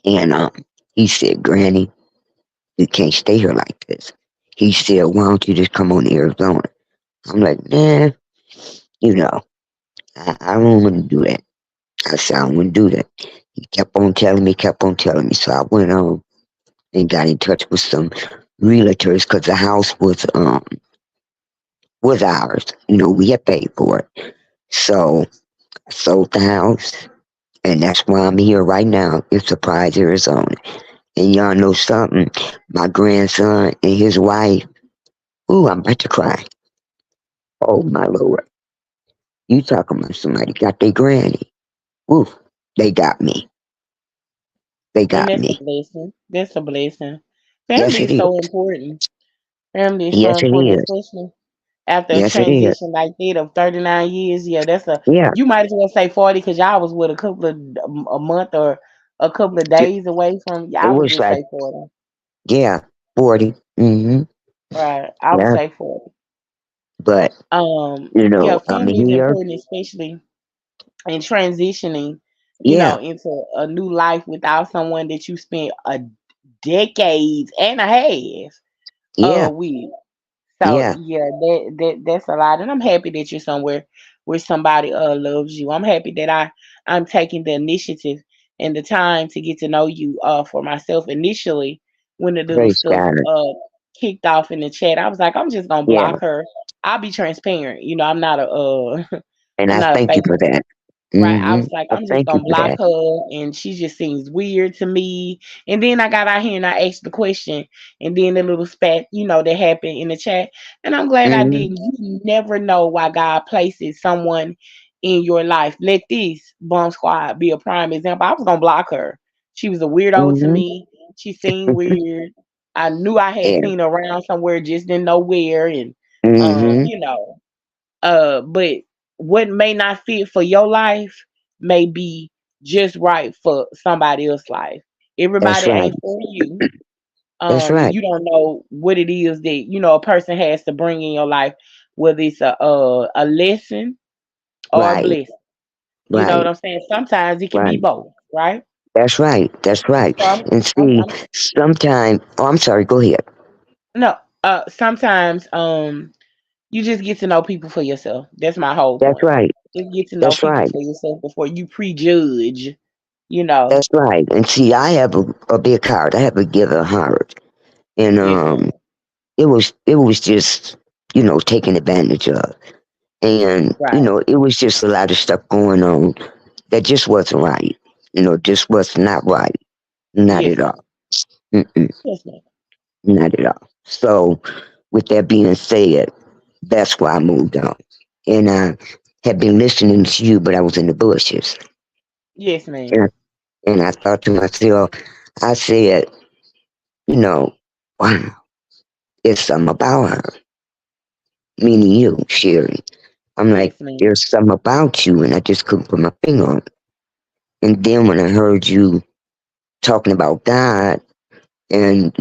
and he said, Granny, you can't stay here like this. He said, why don't you just come on to Arizona? I'm like, nah, you know, I don't want to do that. I said, I don't want to do that. He kept on telling me. So I went on and got in touch with some realtors because the house was ours. We had paid for it. So I sold the house, and that's why I'm here right now in Surprise, Arizona. And y'all know something? My grandson and his wife. Ooh, I'm about to cry. Oh my lord! You talking about somebody got their granny? Ooh, they got me. They And got that's a me. blessing. That's a blessing. Yes, Family it is is. so important. Family is so Yes, it important, is. especially after a Yes, it is. transition like that of 39 years. Yeah, that's a, Yeah, you might as well say 40 because y'all was with a couple of, a month or a couple of it, days away from, it I would was just like say 40. 40. Mm-hmm. Right. I would Yeah, say 40. but Yeah, I'm family is here. important, especially in transitioning, Yeah, into a new life without someone that you spent a decades and a half yeah, with. So yeah. yeah, that's a lot, and I'm happy that you're somewhere where somebody loves you. I'm happy that I'm taking the initiative and the time to get to know you for myself. Initially, when the little Praise stuff God. kicked off in the chat, I was like, I'm just gonna Yeah, block her. I'll be transparent. I'm not a and I'm I not a thank you fake. for that. Right. I Mm-hmm. was like, I I'm just thank you gonna for block that. her and she just seems weird to me. And then I got out here and I asked the question and then the little spat, that happened in the chat. And I'm glad I Mm-hmm. didn't. You never know why God places someone in your life. Let this bomb squad be a prime example. I was gonna block her. She was a weirdo to Mm-hmm. me. She seemed weird. I knew I had Yeah. seen her around somewhere, just didn't know where. And um, Mm-hmm. you know, but what may not fit for your life may be just right for somebody else's life. That's Everybody right. ain't for you. That's And right. you don't know what it is that a person has to bring in your life, whether it's a lesson or a Right. blessing. You know what Right. I'm saying? Sometimes it can be Right. both, right? That's right. That's right. So And see, I'm sometime. Oh, I'm sorry. Go ahead. no. Sometimes you just get to know people for yourself. That's my whole That's point. right. Just get to know That's people right. for yourself before you prejudge. You know. That's right. And see, I have a big heart. I have a giver heart, and Yes, ma'am. it was just taken advantage of, and Right. it was just a lot of stuff going on that just wasn't right. Just was not right. Not Yes, at ma'am. all. Mm-mm, Yes, ma'am. not at all. So, with that being said, that's why I moved on. And I had been listening to you, but I was in the bushes. Yes, And ma'am. I, and I thought to myself, I said, you know, wow, it's something about her, meaning you, Sherry. I'm like, Yes, ma'am. there's something about you, and I just couldn't put my finger on it. And then when I heard you talking about God and,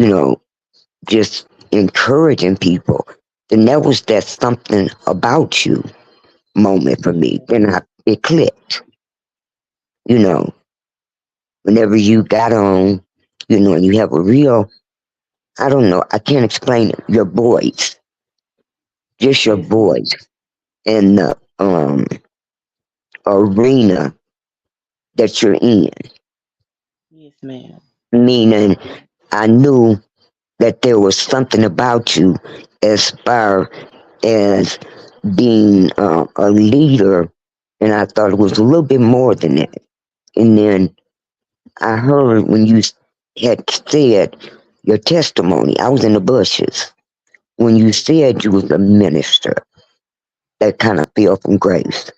just encouraging people, then that was that something about you moment for Yes, me. ma'am. Then it clicked, you know, whenever you got on, and you have a real, I don't know, I can't explain it, your voice, just your Yes, ma'am. voice and the arena that you're in. Yes, ma'am. Meaning, I knew that there was something about you as far as being a leader, and I thought it was a little bit more than that. And then I heard when you had said your testimony, I was in the bushes. When you Yes, ma'am. said you was a minister, that kind of fell from grace.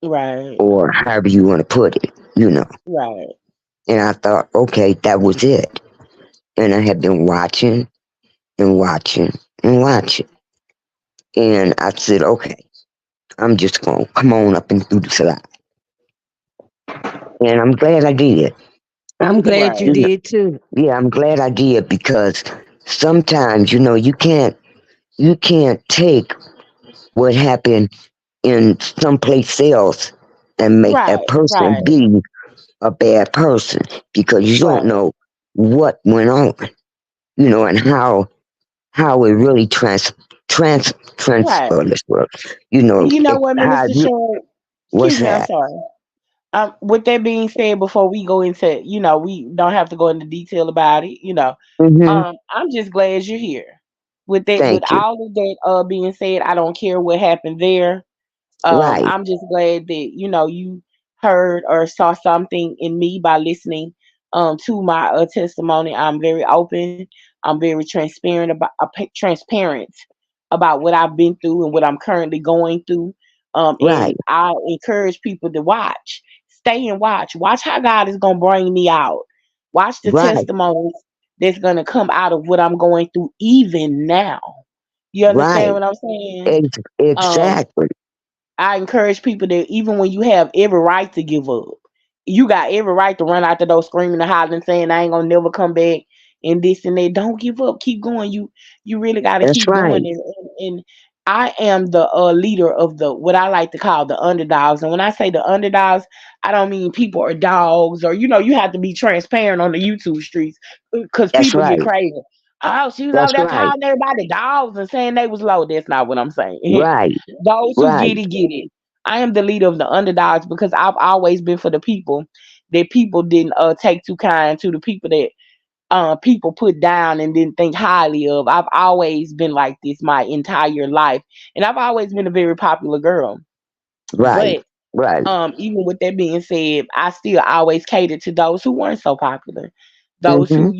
Right. or however you want to put it. Right. And I thought, okay, that was it. And I had been watching and watching and watching. And I said, okay, I'm just going to come on up and do the slide. And I'm glad I did. I'm glad you Right. You know, did too. yeah, I'm glad I did because sometimes, you can't take what happened in someplace else and make that Right. person Right. be a bad person because you don't Right. know what went on, and how it really Right. transfer this world. And you know It, what, how Minister you Short? what's Excuse me, I'm that? sorry. With that being said, before we go into, we don't have to go into detail about it. Hmm. I'm just glad you're here. With Thank you. all of that being said, I don't care what happened there. Right, I'm just glad that you heard or saw something in me by listening to my testimony. I'm very open. I'm very transparent about what I've been through and what I'm currently going through. right, And I encourage people to watch, stay and watch how God is gonna bring me out. Watch the right, testimonies that's gonna come out of what I'm going through even now. You understand right. what I'm saying? Um, Exactly. I encourage people that even when you have every right to give up, you got every right to run out the door screaming and hollering, saying I ain't gonna never come back and this and that. Don't give up. Keep going. You really got to That's keep right. going. And I am the leader of the what I like to call the underdogs. And when I say the underdogs, I don't mean people are dogs or you have to be transparent on the YouTube streets because That's people get right. crazy. Oh, she was over That's there right. calling everybody dogs and saying they was low. That's not what I'm saying. Right. Those who Right. get it. I am the leader of the underdogs because I've always been for the people that people didn't take too kind to, the people that people put down and didn't think highly of. I've always been like this my entire life, and I've always been a very popular girl. Right. But Right. even with that being said, I still always catered to those who weren't so popular, those Mhm. who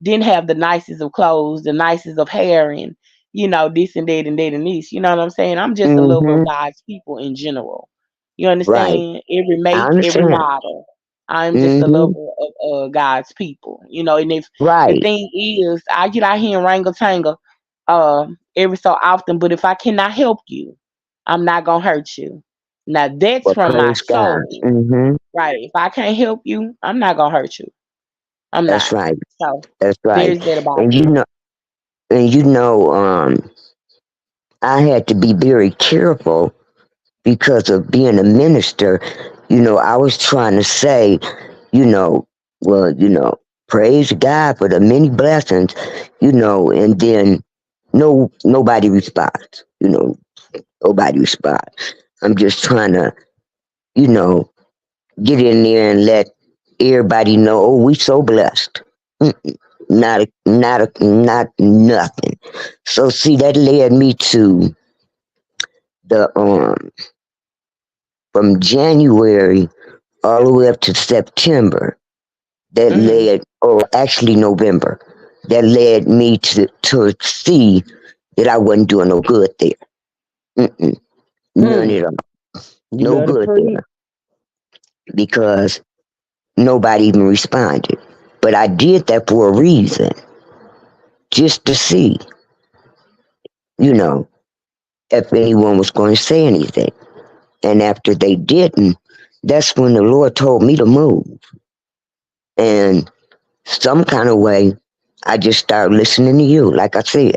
didn't have the nicest of clothes, the nicest of hair, and this and that and that and this. You know what I'm saying? I'm just a lover of Mhm. God's people in general. You Right. understand? Every I make, every understand. model. I'm just a Mhm. lover of God's people. And if the Right. thing is, I get out here and wrangle tangle every so often, but if I cannot help you, I'm not gonna hurt you. Now that's Well, from my praise God. soul. Mhm. Right. If I can't help you, I'm not gonna hurt you. I'm That's not. right. So That's right. there's that about And you that. know, and I had to be very careful because of being a minister. I was trying to say, you know, well, praise God for the many blessings, and then nobody responds. Nobody responds. I'm just trying to, you know, get in there and let everybody know, oh, we so blessed. Mm-mm. Not nothing. So see, that led me to the from January all the way up to September. That Hmm. led, or actually November. That led me to see that I wasn't doing no good there. Mm-mm. None Mm, at all. you No better good preach. there because nobody even responded. But I did that for a reason, just to see, you know, if anyone was going to say anything. And after they didn't, that's when the Lord told me to move. And some kind of way, I just started listening to you, like I said.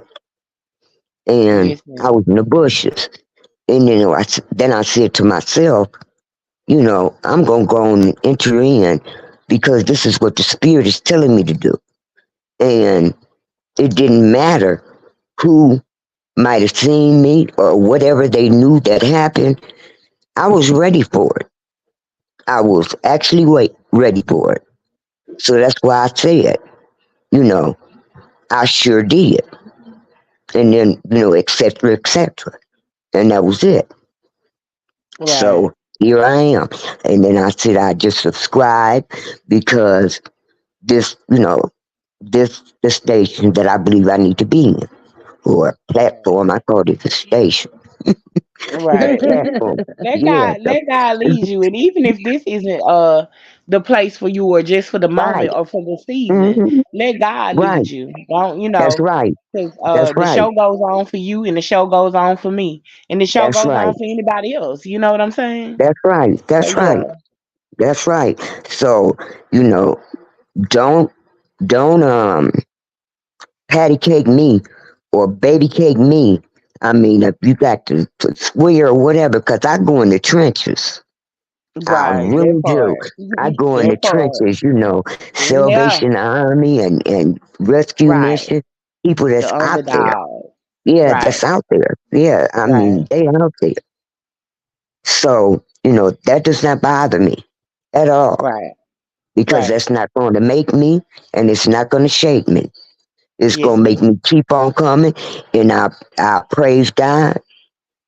And Yes, I ma'am. was in the bushes. And then I said to myself, I'm going to go on and enter in because this is what the Spirit is telling me to do. And it didn't matter who might have seen me or whatever they knew that happened. I was ready for it. I was actually ready for it. So that's why I said, you know, I sure did. And then, et cetera, et cetera. And that was it. Right. So here I am. And then I said I just subscribe because this, the station that I believe I need to be in, or platform, I call it the station. Right. So, yeah, Let God lead you. And even if this isn't the place for you or just for the right. moment or for the season, Hmm. let God Right. lead you. Don't That's right. because That's the right. show goes on for you and the show goes on for me. And the show That's goes on right. for anybody else. You know what I'm saying? That's right. So That's yeah. right. That's right. So, you know, don't don't patty cake me or baby cake me. I mean, if you got to swear or whatever, because I go in the trenches. I Right. That really do. part. I go in That the part. trenches, Yeah. Salvation Army and rescue Right. mission, people The that's out there. underdog. Yeah, Right. that's out there. Yeah, I mean, Right. they out there. So, that does not bother me at all Right. because Right. that's not going to make me and it's not going to shake me. It's Yes, going to make ma'am. me keep on coming and I praise God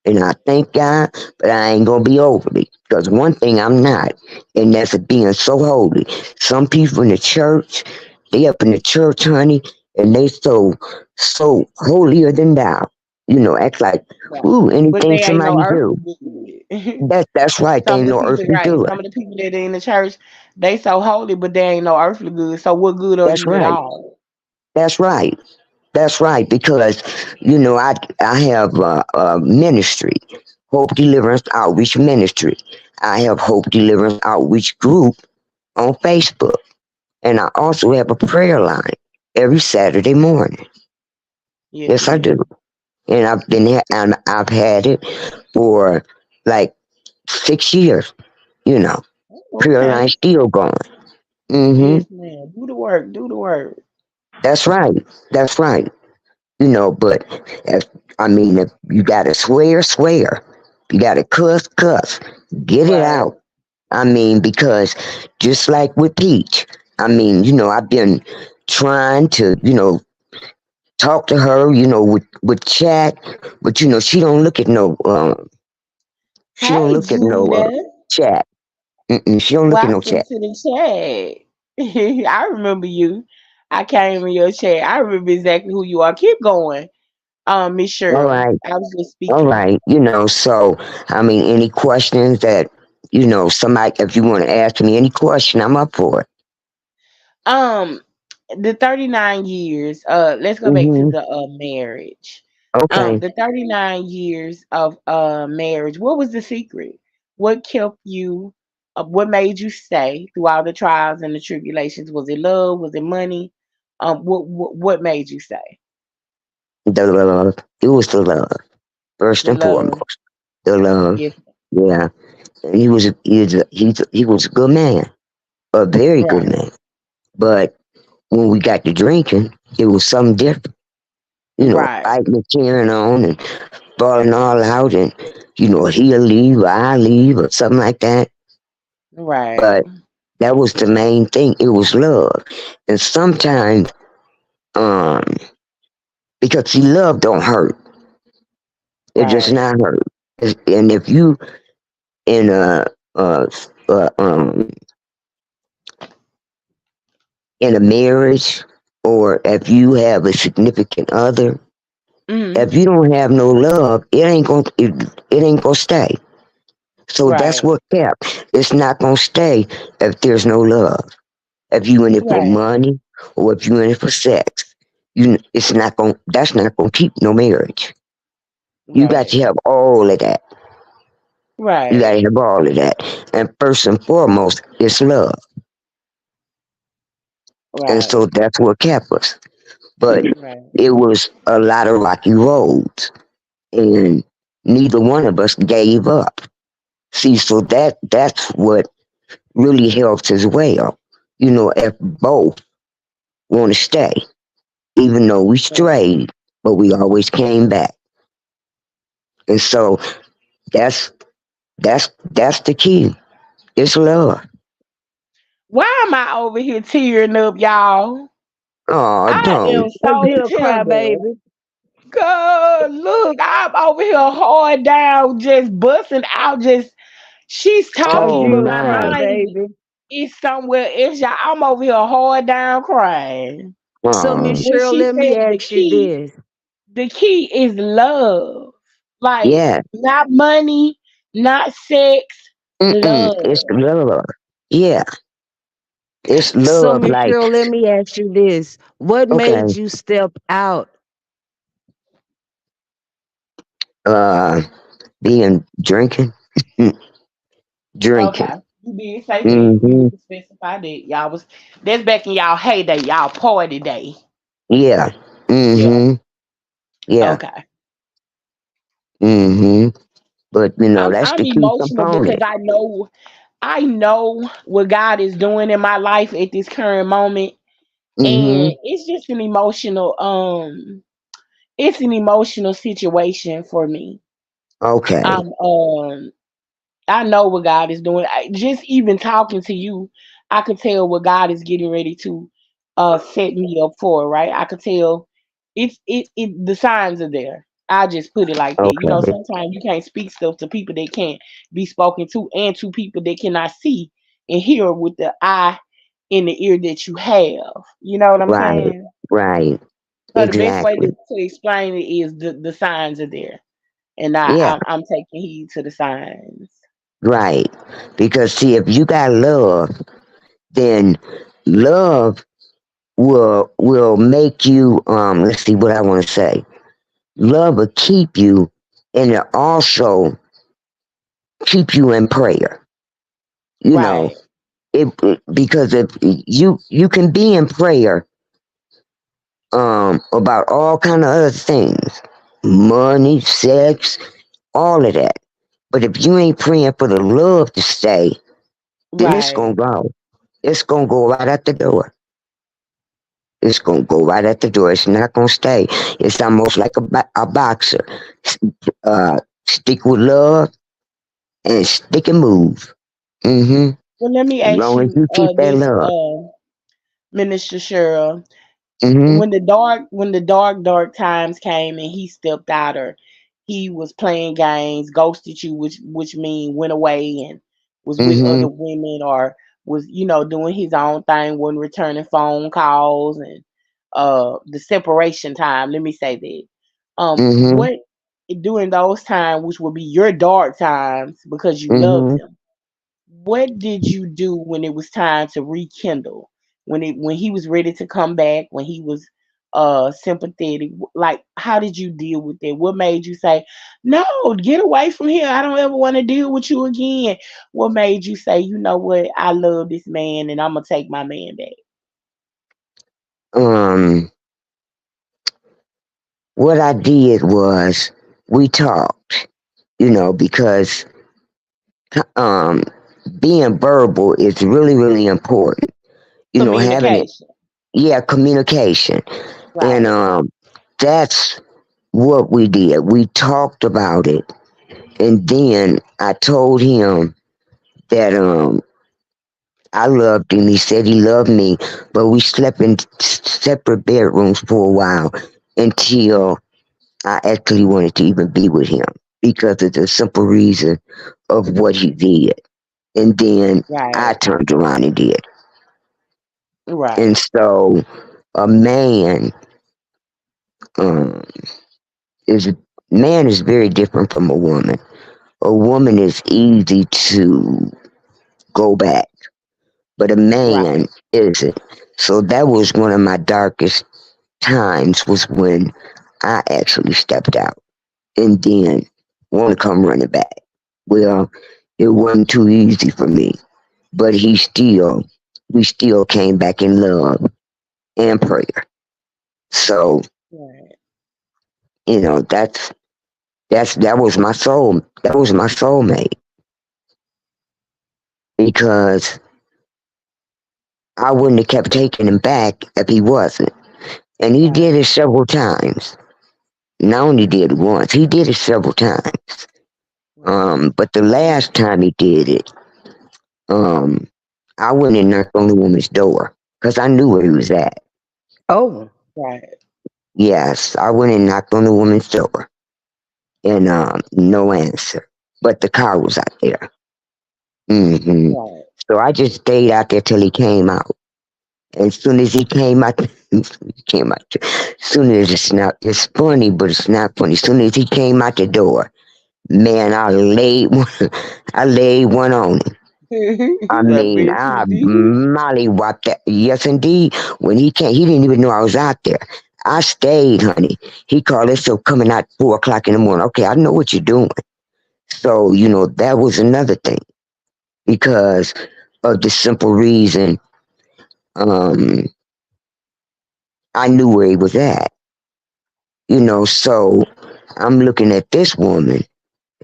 and I thank God, but I ain't gonna be overly. Because one thing I'm not, and that's being so holy. Some people in the church, they up in the church, honey, and they so holier than thou. Act like, Right. ooh, But anything they ain't no somebody do. earthly good. That's right. They Some of ain't the no people, earthly right? good. Some of the people that are in the church, they so holy, but they ain't no earthly good. So what good are That's you at right. all? That's right. That's right. Because I have a ministry, Hope Deliverance Outreach Ministry. I have Hope Deliverance Outreach Group on Facebook. And I also have a prayer line every Saturday morning. Yes, Yes, I do. ma'am. And I've had it for like 6 years. You know, prayer line Okay. still going. Hmm. Yes, ma'am. Do the work. Do the work. That's right. That's right. But if if you gotta swear, swear. You gotta cuss, cuss. Get it Right. out. Because just like with Peach, I've been trying to, talk to her, with chat, but she don't Hey, look at no Gina. chat. Mm-mm, she don't look at no Welcome chat. to the chat. I remember you. I came in your chat. I remember exactly who you are. Keep going, Miss All Shirley. right, I was just all speaking. right. So any questions that somebody, if you want to ask me any question, I'm up for it. Um, the 39 years. Let's go back to Hmm. the marriage. Okay. The 39 years of marriage. What was the secret? What kept you? What made you stay through all the trials and the tribulations? Was it love? Was it money? What made you stay? The love. It was the love first The and love. foremost. The love. Yes. Yeah. He was a good man, a very good Right. man. But when we got to drinking, it was something different. Right. Fighting and cheering on and falling all out, and he'll leave or I leave or something like that. Right. But that was the main thing. It was love, and sometimes, um, because see, love don't hurt. It just Right. not hurt. And if you in a, uh, um in a marriage, or if you have a significant other, Mm. if you don't have no love, it ain't gonna stay. So that's Right. what kept. It's not gonna stay if there's no love. If you in it for Right. money or if you in it for sex, it's not gonna. That's not gonna keep no marriage. You got Right. to have all of that. You got Right. to have all of that. And first and foremost, it's love. And Right. so that's what kept us. But Right. it was a lot of rocky roads, and neither one of us gave up. See, so that's what really helps as well. If both want to stay, even though we Right. strayed, but we always came back. And so that's that's the key. It's love. Why am I over here tearing up, y'all? Oh, I am don't. Cause so you a tender. crybaby. God, look, I'm over here hard down, just busting out. Just she's Cause talking, Oh but you a my my. mind crybaby. is somewhere else. Y'all, I'm over here hard down crying. So Oh, Miss When Cheryl, she let me said ask you this. the key is love. Like, Yeah. not money, not sex, Mm-mm. It's love. love. Yeah. It's So, love. Miss Like, Cheryl, let me ask you this: what made okay, you step out? uh, being drinking, drinking. Okay. You did say that. You Hmm. need to specify that. Y'all was that's back in y'all heyday, y'all party day. Yeah. Yeah. Hmm. Yeah. Okay. Hmm. But that's I'm the key emotional because component. I know what God is doing in my life at this current moment. Hmm. And it's just an emotional it's an emotional situation for me. Okay. I'm I know what God is doing. Just even talking to you, I could tell what God is getting ready to set me up for, right? I could tell it the signs are there. I just put it like that. You know, Okay. sometimes you can't speak stuff to people that can't be spoken to and to people that cannot see and hear with the eye in the ear that you have. You know what I'm Right. saying? Right. So the best way Exactly. to explain it is the signs are there. And Yeah. I'm taking heed to the signs. Right. Because see, if you got love, then love will make you. Let's see what I want to say. Love will keep you, and it also keep you in prayer. You know, Right. because if you can be in prayer about all kind of other things, money, sex, all of that. But if you ain't praying for the love to stay, then it's Right. gonna go. It's gonna go right at the door. It's gonna go right at the door. It's not gonna stay. It's almost like a boxer. Stick with love and stick and move. Hmm. Well, let me As ask long as you you keep that this, love. Minister Cheryl. Hmm. When the dark times came and he stepped out, or he was playing games, ghosted you, which mean went away and was with Hmm. other women, or was doing his own thing, wasn't returning phone calls, and the separation time. Let me say that. Hmm. What during those times, which would be your dark times because you loved Hmm. him, what did you do when it was time to rekindle? When he was ready to come back, when he was sympathetic, like how did you deal with that? What made you say, "No, get away from here. I don't ever want to deal with you again." What made you say, "You know what? I love this man and I'm gonna take my man back." Um, what I did was we talked. Because um, being verbal is really, really important. Having it, Communication. yeah, communication, and Right. that's what we did. We talked about it, and then I told him that I loved him. He said he loved me, but we slept in separate bedrooms for a while until I actually wanted to even be with him because of the simple reason of what he did. And then I Right. turned around and did. And Right. so a um, is man is very different from a woman. A woman is easy to go back, but a man Right. isn't. So that was one of my darkest times was when I actually stepped out and then want to come running back. Well, it wasn't too easy for me, but we still came back in love and prayer. So, Right. that was my soul. That was my soulmate because I wouldn't have kept taking him back if he wasn't. And he did Right. it several times. Not only did it once, he did it several times. Right. But the last time he did it, um, I went and knocked on the woman's door because I knew where he was at. Oh, Right. Yes, I went and knocked on the woman's door, and no answer. But the car was out there. Hmm. Right. So I just stayed out there till he came out. As soon as he came out, He came out. Soon as it's not, it's funny, but it's not funny. Soon as he came out the door, man, I laid one on him. I I mean, bet I you did. mollywopped that. Yes, indeed. When he came, he didn't even know I was out there. I stayed, honey. He called himself coming out 4 o'clock in the morning. Okay, I know what you're doing. So, that was another thing because of the simple reason um, I knew where he was at. So I'm looking at this woman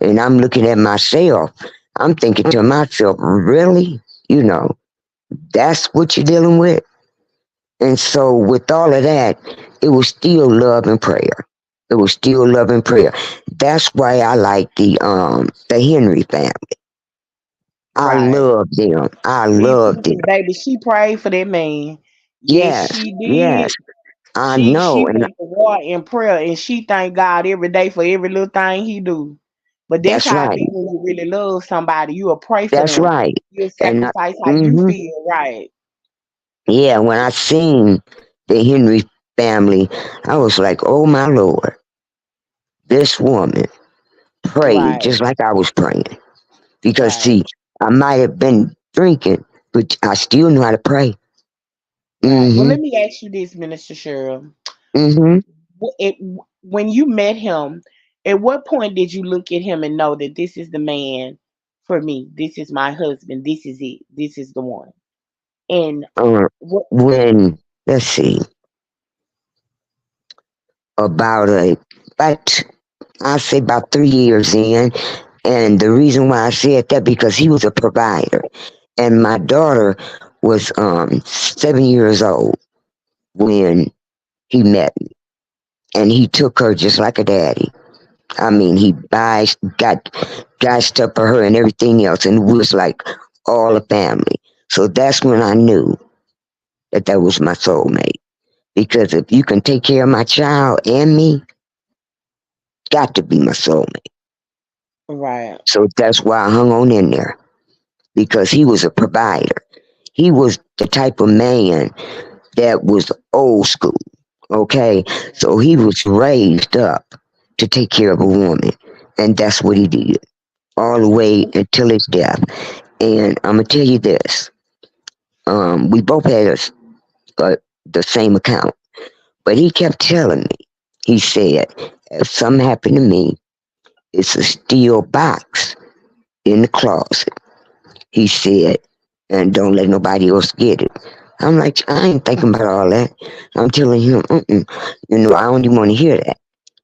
and I'm looking at myself. I'm thinking to myself, really? You know, that's what you're dealing with? And so with all of that, it was still love and prayer. It was still love and prayer. That's why I like the Henry family. I Right. love them. I Me love too, them. 'cause baby, she prayed for that man. Yes, Yes, she yes, did. I She know. And went to war in prayer, and she thank God every day for every little thing He do. But that's that's how it right. be when you really love somebody. You'll pray for That's them. right. You'll And sacrifice how you hmm feel. Right. yeah, when I seen the Henry family, I was like, oh my Lord, this woman prayed Right. just like I was praying. Because Right. see, I might have been drinking, but I still knew how to pray. Right. Well, Mm-hmm. let me ask you this, Minister Cheryl. Mm-hmm. It, when you met him, at what point did you look at him and know that this is the man for me? This is my husband. This is it. This is the one. And Uh, what? when let's see, about about I say about 3 years in, and the reason why I said that because he was a provider, and my daughter was 7 years old when he met me, and he took her just like a daddy. I mean, he buys got stuff for her and everything else, and we was like all a family. So that's when I knew that that was my soulmate. Because if you can take care of my child and me, got to be my soulmate. Right. So that's why I hung on in there because he was a provider. He was the type of man that was old school. Okay, so he was raised up to take care of a woman, and that's what he did all the way until his death. And I'm gonna tell you this: we both had the same account, but he kept telling me. He said, "If something happened to me, it's a steel box in the closet." He said, "And don't let nobody else get it." I'm like, I ain't thinking about all that. I'm telling him, mm-mm. I don't even want to hear that.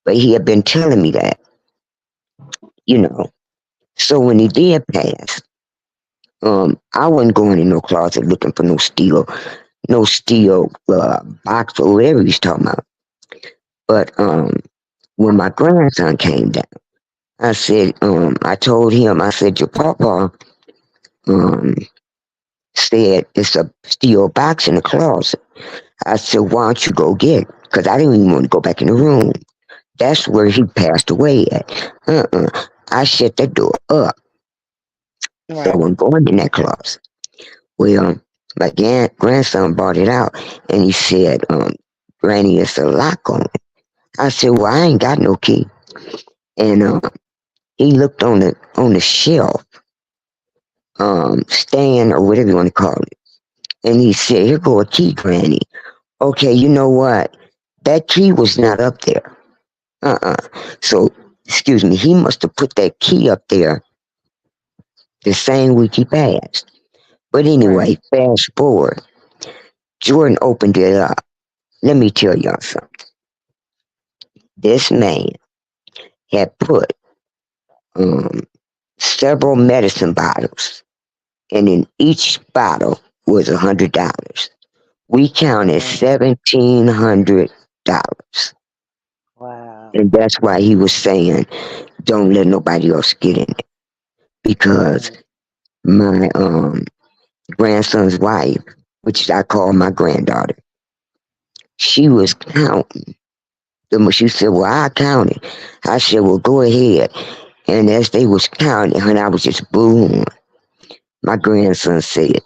But he had been telling me that, you know. So when he did pass, I wasn't going in no closet looking for no steel box or whatever he's talking about. But when my grandson came down, I said, I told him, I said, your papa um, said it's a steel box in the closet. I said, why don't you go get it? Because I didn't even want to go back in the room. That's where he passed away at. I shut that door up. So I Right. wasn't going in that closet. Well, my grandson brought it out and he said, Granny, it's a lock on it. I said, well, I ain't got no key. And he looked on the shelf, stand or whatever you want to call it. And he said, here go a key, Granny. Okay, you know what? That key was not up there. Uh-uh. So, excuse me, he must have put that key up there the same week he passed. But Right. anyway, fast forward, Jordan opened it up. Let me tell y'all something. This man had put um, several medicine bottles, and in each bottle was $100. We counted Mm. $1,700, Wow. and that's why he was saying, "Don't let nobody else get in it," because Mm. my grandson's wife, which I call my granddaughter, she was counting. She said, "Well, I counted." I said, "Well, go ahead." And as they was counting, and I was just boom. My grandson said,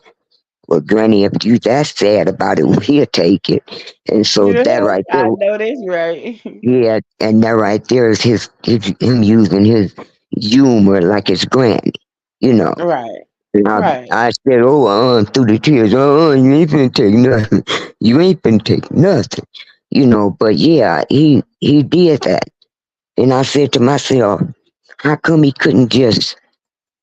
But Granny, if you that sad about it, well, he'll take it. And so Yeah, that right there, I know that's right. yeah, and that right there is his him using his humor like his granny, you know. Right, And right, I said, oh, through the tears, you ain't finna take nothing. You ain't finna take nothing, you know. But yeah, he did that, and I said to myself, how come he couldn't just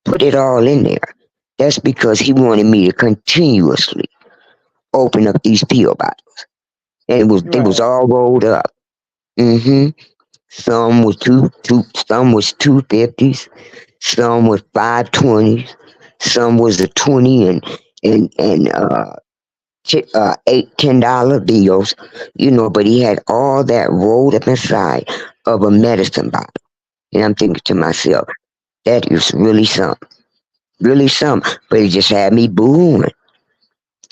put it all in there? That's because he wanted me to continuously open up these pill bottles, and they was right, all rolled up. Hmm. Some was some was 250s, some was 520s, some was a 20 and $8, $10 bills, you know. But he had all that rolled up inside of a medicine bottle, and I'm thinking to myself, that is really something. But it just had me booing.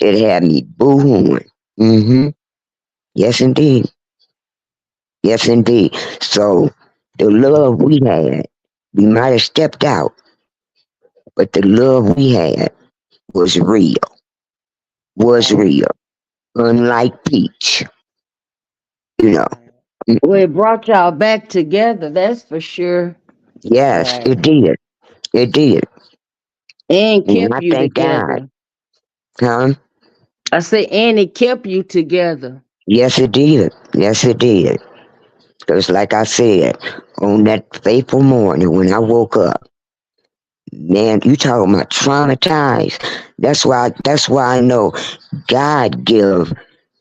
It had me booing. Mm-hmm. Yes, indeed. Yes, indeed. So the love we had, we might have stepped out, but the love we had was real, was right, real. Unlike Peach, you know. right, Well, it brought y'all back together, that's for sure. Yes, right, it did. It did. And And kept I you thank God. together. Huh? I say, and it kept you together. Yes, it did. Yes, it did. Because, like I said, on that fateful morning when I woke up, man, you talking about traumatized. That's why I know God give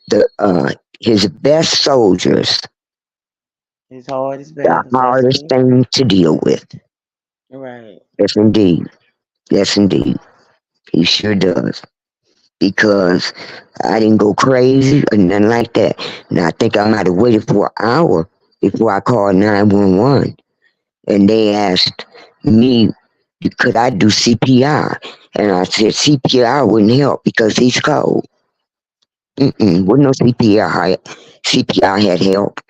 the his best soldiers his hardest the battles. That's hardest true. thing to deal with. Right, Yes, indeed. Yes, indeed. He sure does. Because I didn't go crazy or nothing like that. And I think I might have waited for an hour before I called 911. And they asked me, could I do CPR? And I said, CPR wouldn't help because he's cold. Wouldn't no CPR. CPR had help.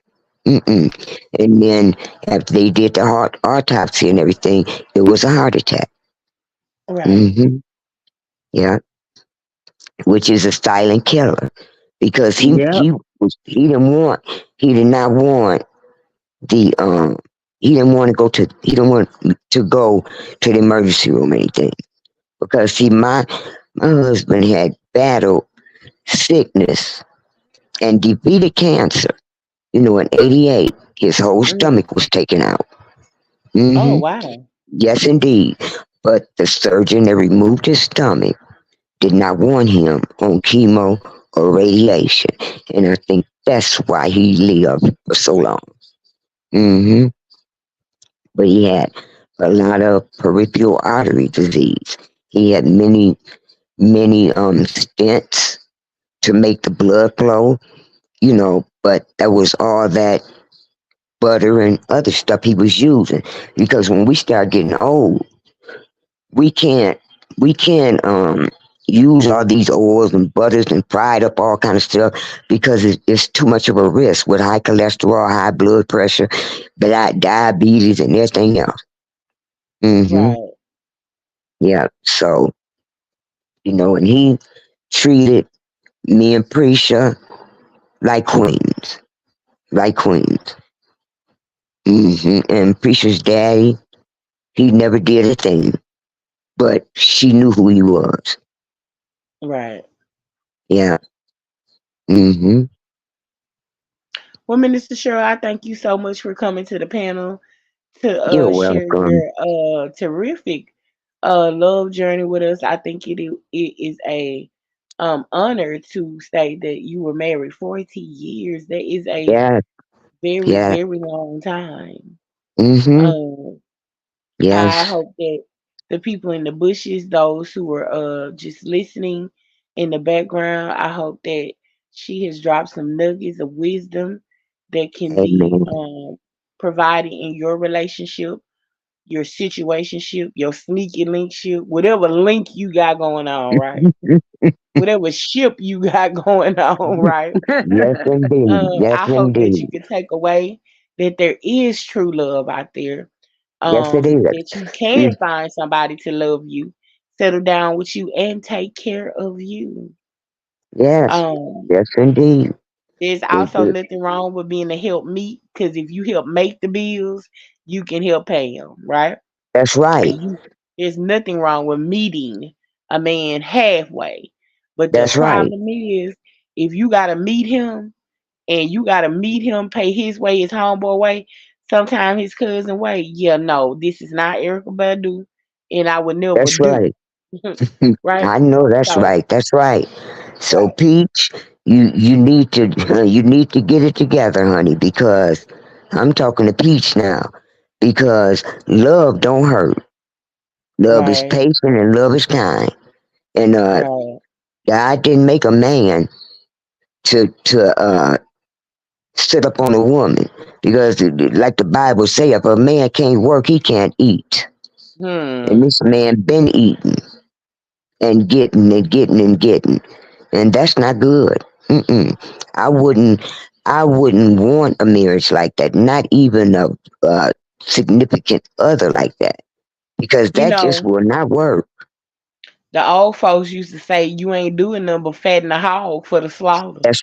Mm-mm. And then after they did the heart autopsy and everything, it was a heart attack. right, Hmm. Yeah, which is a silent killer because Yep. he did not want the he didn't want to go to the emergency room or anything because see my husband had battled sickness and defeated cancer. You know, in '88, his whole mhm. stomach was taken out. Oh, Hmm. wow. Yes, indeed. But the surgeon that removed his stomach did not want him on chemo or radiation. And I think that's why he lived for so long. Hmm. But he had a lot of peripheral artery disease. He had many stents to make the blood flow, you know, but that was all that butter and other stuff he was using. Because when we start getting old, we can't we can't use all these oils and butters and fried up all kind of stuff because it's too much of a risk with high cholesterol, high blood pressure, diabetes, and everything else. Hmm. Right, Yeah. So and he treated me and Prisha like queens, like queens. And Prisha's daddy, he never did a thing, but she knew who he was. right. Yeah. Hmm. Well, Minister Cheryl, I thank you so much for coming to the panel to You're share welcome. your terrific love journey with us. I think it is a honor to say that you were married 40 years. That is a Yeah. very, Yeah. very long time. Hmm. Um, I Yes. hope that the people in the bushes, those who were just listening in the background, I hope that she has dropped some nuggets of wisdom that can be Amen. provided in your relationship, your situationship, your sneaky link ship, whatever link you got going on, right? Whatever ship you got going on, right? Yes, indeed. Yes, I hope that you indeed. can take away that there is true love out there. Yes, it is. That you can find somebody to love you, settle down with you and take care of you. Yes. Um, Yes, indeed. there's It, also it, nothing wrong with being a help meet because if you help make the bills, you can help pay them, right? that's And right. you, there's nothing wrong with meeting a man halfway. But the That's right. problem is, if you gotta meet him and you gotta meet him, pay his way, his homeboy way, sometime his cousin way. Yeah, no, this is not Erica Badu, and I would never That's do. right. Right? I know that's So, right. That's right. So right. Peach, you need to you need to get it together, honey, because I'm talking to Peach now. Because love don't hurt. Love is Right. patient and love is kind. And Right. God didn't make a man to sit up on a woman because, like the Bible say, if a man can't work, he can't eat. And Hmm. this man been eating and getting and getting and getting, and that's not good. Mm-mm. I wouldn't. I wouldn't want a marriage like that. Not even a significant other like that, because You that just know, will not work. the old folks used to say you ain't doing nothing but fatting a hog for the slaughter. That's.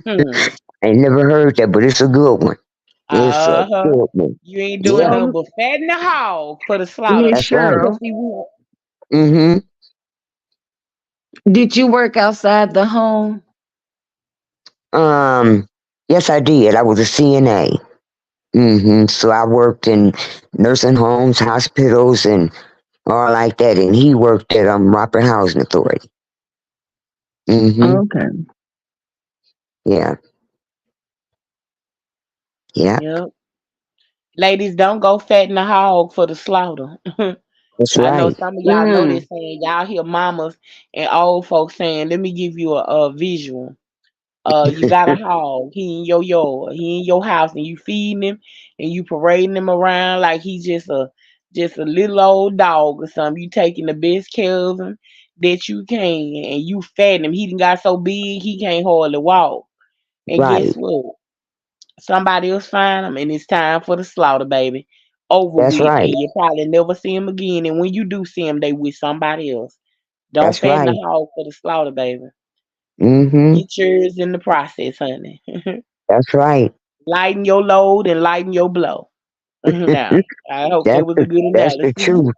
Hmm. I never heard that, but it's a good one. It's a Uh-huh. good one. You ain't doing Yeah, nothing So, but fatting the hog for the slaughter. Miss that's right. Because Cheryl, see, Mm-hmm. did you work outside the home? Um. Yes, I did. I was a CNA. So I worked in nursing homes, hospitals, and all like that. And he worked at Roper Housing Authority. hmm Okay. Yeah, yeah, yep. Ladies, don't go fatten the hog for the slaughter. that's I know right. some of y'all know Mm. this saying. Y'all hear mamas and old folks saying, let me give you a visual. You got a hog. He in your yard. He in your house, and you feeding him, and you parading him around like he's just a little old dog or something. You taking the best care of him that you can, and you fatting him. He done got so big he can't hardly walk. And guess Right. what? Somebody else find him, and it's time for the slaughter, baby. Over That's with, and right. you probably never see him again. And when you do see him, they with somebody else. Don't That's fatten the right. hog for the slaughter, baby. hmm Get yours in the process, honey. That's right. Lighten your load and lighten your blow. Now, I hope that was a good That's the analogy truth.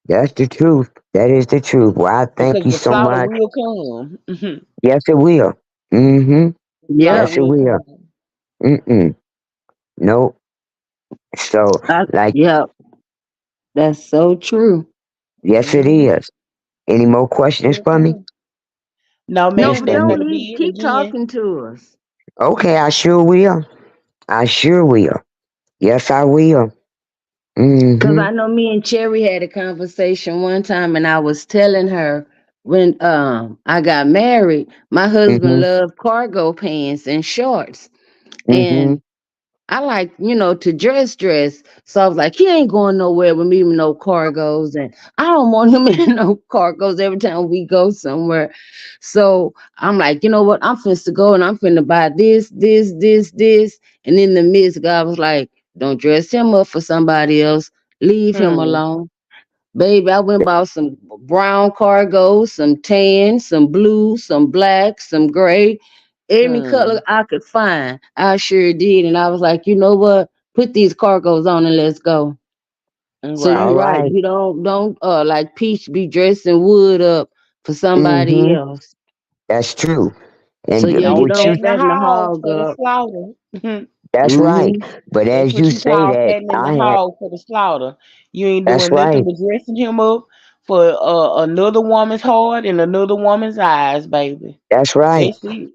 That's the truth. That is the truth. Well, I thank because you the so slaughter much. will come. The Yes, it will. hmm slaughter Yep. Yes, it will will. come. Mm-mm. Nope. So, like, Yep. That's so true. yes, it Hmm. is. Any more questions Yes, for me, ma'am. No, No, Miss ma'am, but that's don't Stephanie? gonna leave. be it Keep again. talking to us. Okay, I sure will. I sure will. Yes, I will. Cause Mm-hmm. I know me and Cherry had a conversation one time, and I was telling her when I got married, my husband Mm-hmm. loved cargo pants and shorts, Mm-hmm. and I like, to dress. So I was like, he ain't going nowhere with me with no cargos. And I don't want him in no cargos every time we go somewhere. So I'm like, you know what? I'm finna to go and I'm finna buy this. And in the midst, God was like, don't dress him up for somebody else. Leave him Hmm. alone. Baby, I went and bought some brown cargos, some tan, some blue, some black, some gray, any Hmm. color I could find. I sure did. And I was like, you know what? Put these cargos on and let's go. So All you're Right. right. right. You don't like Peach be dressing wood up for somebody Mm-hmm. else. That's true. So And yeah, you Don't what you don't fatten the fatten the hog hog for the up. slaughter. that's right. Mm-hmm. But That's as what you you say call that, fattening the hog for the slaughter. You ain't that's doing nothing right. but dressing him up for another woman's heart and another woman's eyes, baby. That's right. That's it.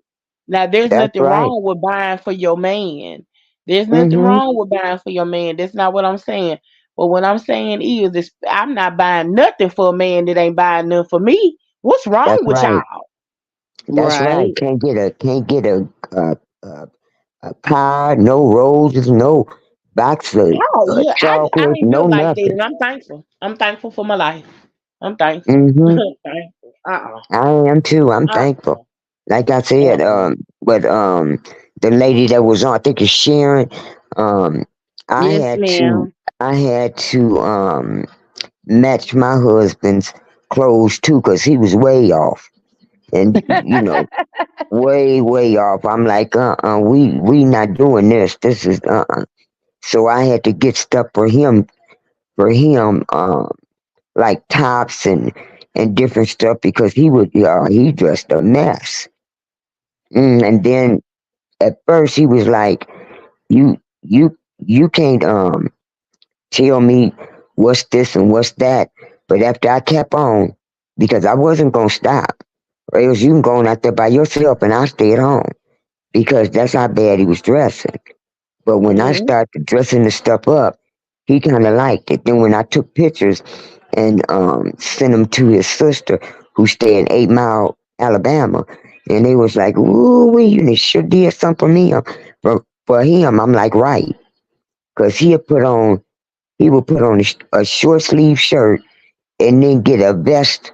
Now, there's That's nothing right. wrong with buying for your man. There's nothing Mm-hmm. wrong with buying for your man. That's not what I'm saying. But what I'm saying is I'm not buying nothing for a man that ain't buying nothing for me. What's wrong That's with right. y'all? That's right. Right. Can't get a pie, no roses, no box of Oh yeah, I chocolates, ain't no built like that, nothing. and I'm thankful. I'm thankful for my life. I'm thankful. Mm-hmm. Thankful. I am too. I'm thankful. Uh-uh. Like I said, Uh-uh. but the lady that was on, I think it's Sharon. Um, I Yes, had to, ma'am. I had to matched my husband's clothes too, cause he was way off, and way off. I'm like, we not doing this. This is So I had to get stuff for him, like tops and different stuff because he dressed a mess. And then at first he was like, you can't tell me what's this and what's that. But after I kept on, because I wasn't gonna stop, or else you can go on out there by yourself and I stay at home because that's how bad he was dressing. But when I Mm-hmm. started dressing the stuff up, he kind of liked it. Then when I took pictures and sent them to his sister who stayed in 8 Mile, Alabama, and they was like, "Ooh, you should did something for me." For him, I'm like, right, because he would put on a short sleeve shirt and then get a vest,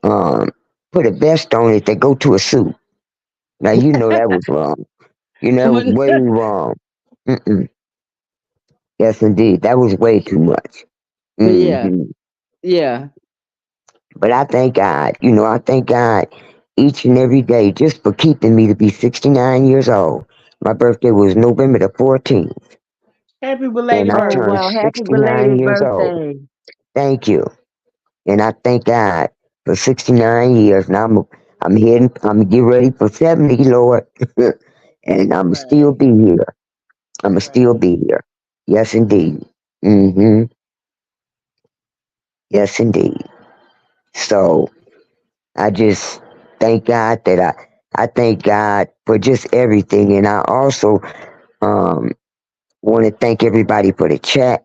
um, put a vest on it that go to a suit. Now that was wrong. That was way wrong. Mm-mm. Yes, indeed, that was way too much. Yeah, hmm yeah. But I thank God. I thank God each and every day just for keeping me to be 69 years old. My birthday was November the 14th, Happy and belated I Oh turned wow, birthday. happy 69 belated years old. birthday. Thank you. And I thank God for 69 years. Now I'm getting ready for 70, Lord. And I'm still Right, be here. I'm still right. be here. Yes, indeed. Yes, indeed. So I just thank God that I thank God for just everything. And I also um, want to thank everybody for the chat.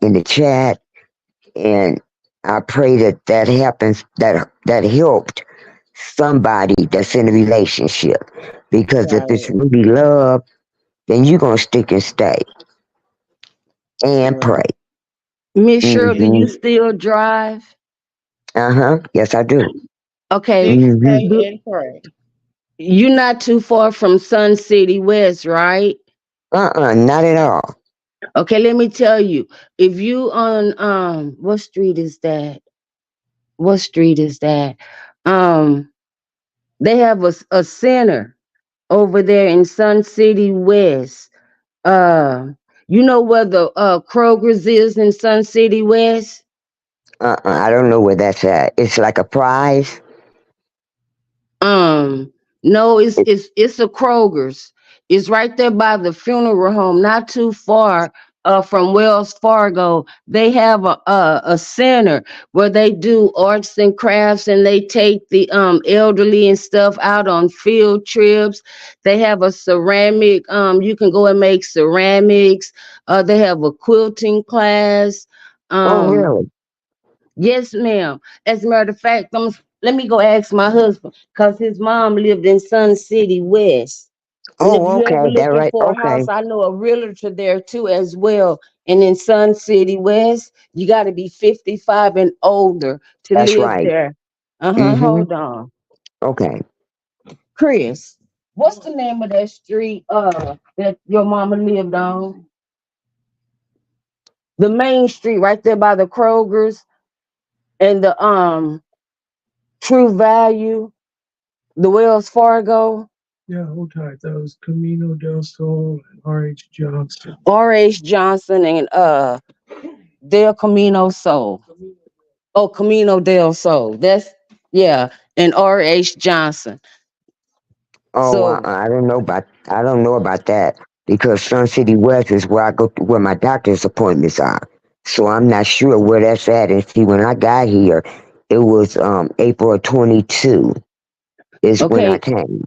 And I pray that happens, that helped somebody that's in a relationship. Because if it's Right, really love, then you're going to stick and stay and pray. right. Miss Cheryl, do you hmm still drive? Uh-huh. Yes, I do. Okay. Stick, hmm stay, and pray. You're not too far from Sun City West, right? Not at all. Okay, let me tell you. If you on what street is that? What street is that? Um they have a center over there in Sun City West. Uh you know where the Kroger's is in Sun City West? I don't know where that's at. It's like a prize. Um, no, it's It, it's it's a Kroger's. It's right there by the funeral home, not too far from Wells Fargo. They have a center where they do arts and crafts, and they take the elderly and stuff out on field trips. They have a ceramic. You can go and make ceramics. They have a quilting class. oh, Um, really? Yes, ma'am. As a matter of fact, let me go ask my husband because his mom lived in Sun City West. And if Oh, you ever okay. That looking right. for a Okay. house, I know a realtor there too as well. And in Sun City West, you got to be 55 and older to That's live right. there. Uh-huh. Mm-hmm. Hold on. Okay. Chris, what's the name of that street that your mama lived on? The main street right there by the Kroger's and the True Value. The Wells Fargo. Yeah, hold tight. That was Camino del Sol and R.H. Johnson. R.H. Johnson and Del Camino Sol. Oh, Camino del Sol. That's yeah, and R.H. Johnson. Oh, So I don't know about that because Sun City West is where I go to, where my doctor's appointments are. So I'm not sure where that's at. And see, when I got here, it was April 22 is when I okay, came.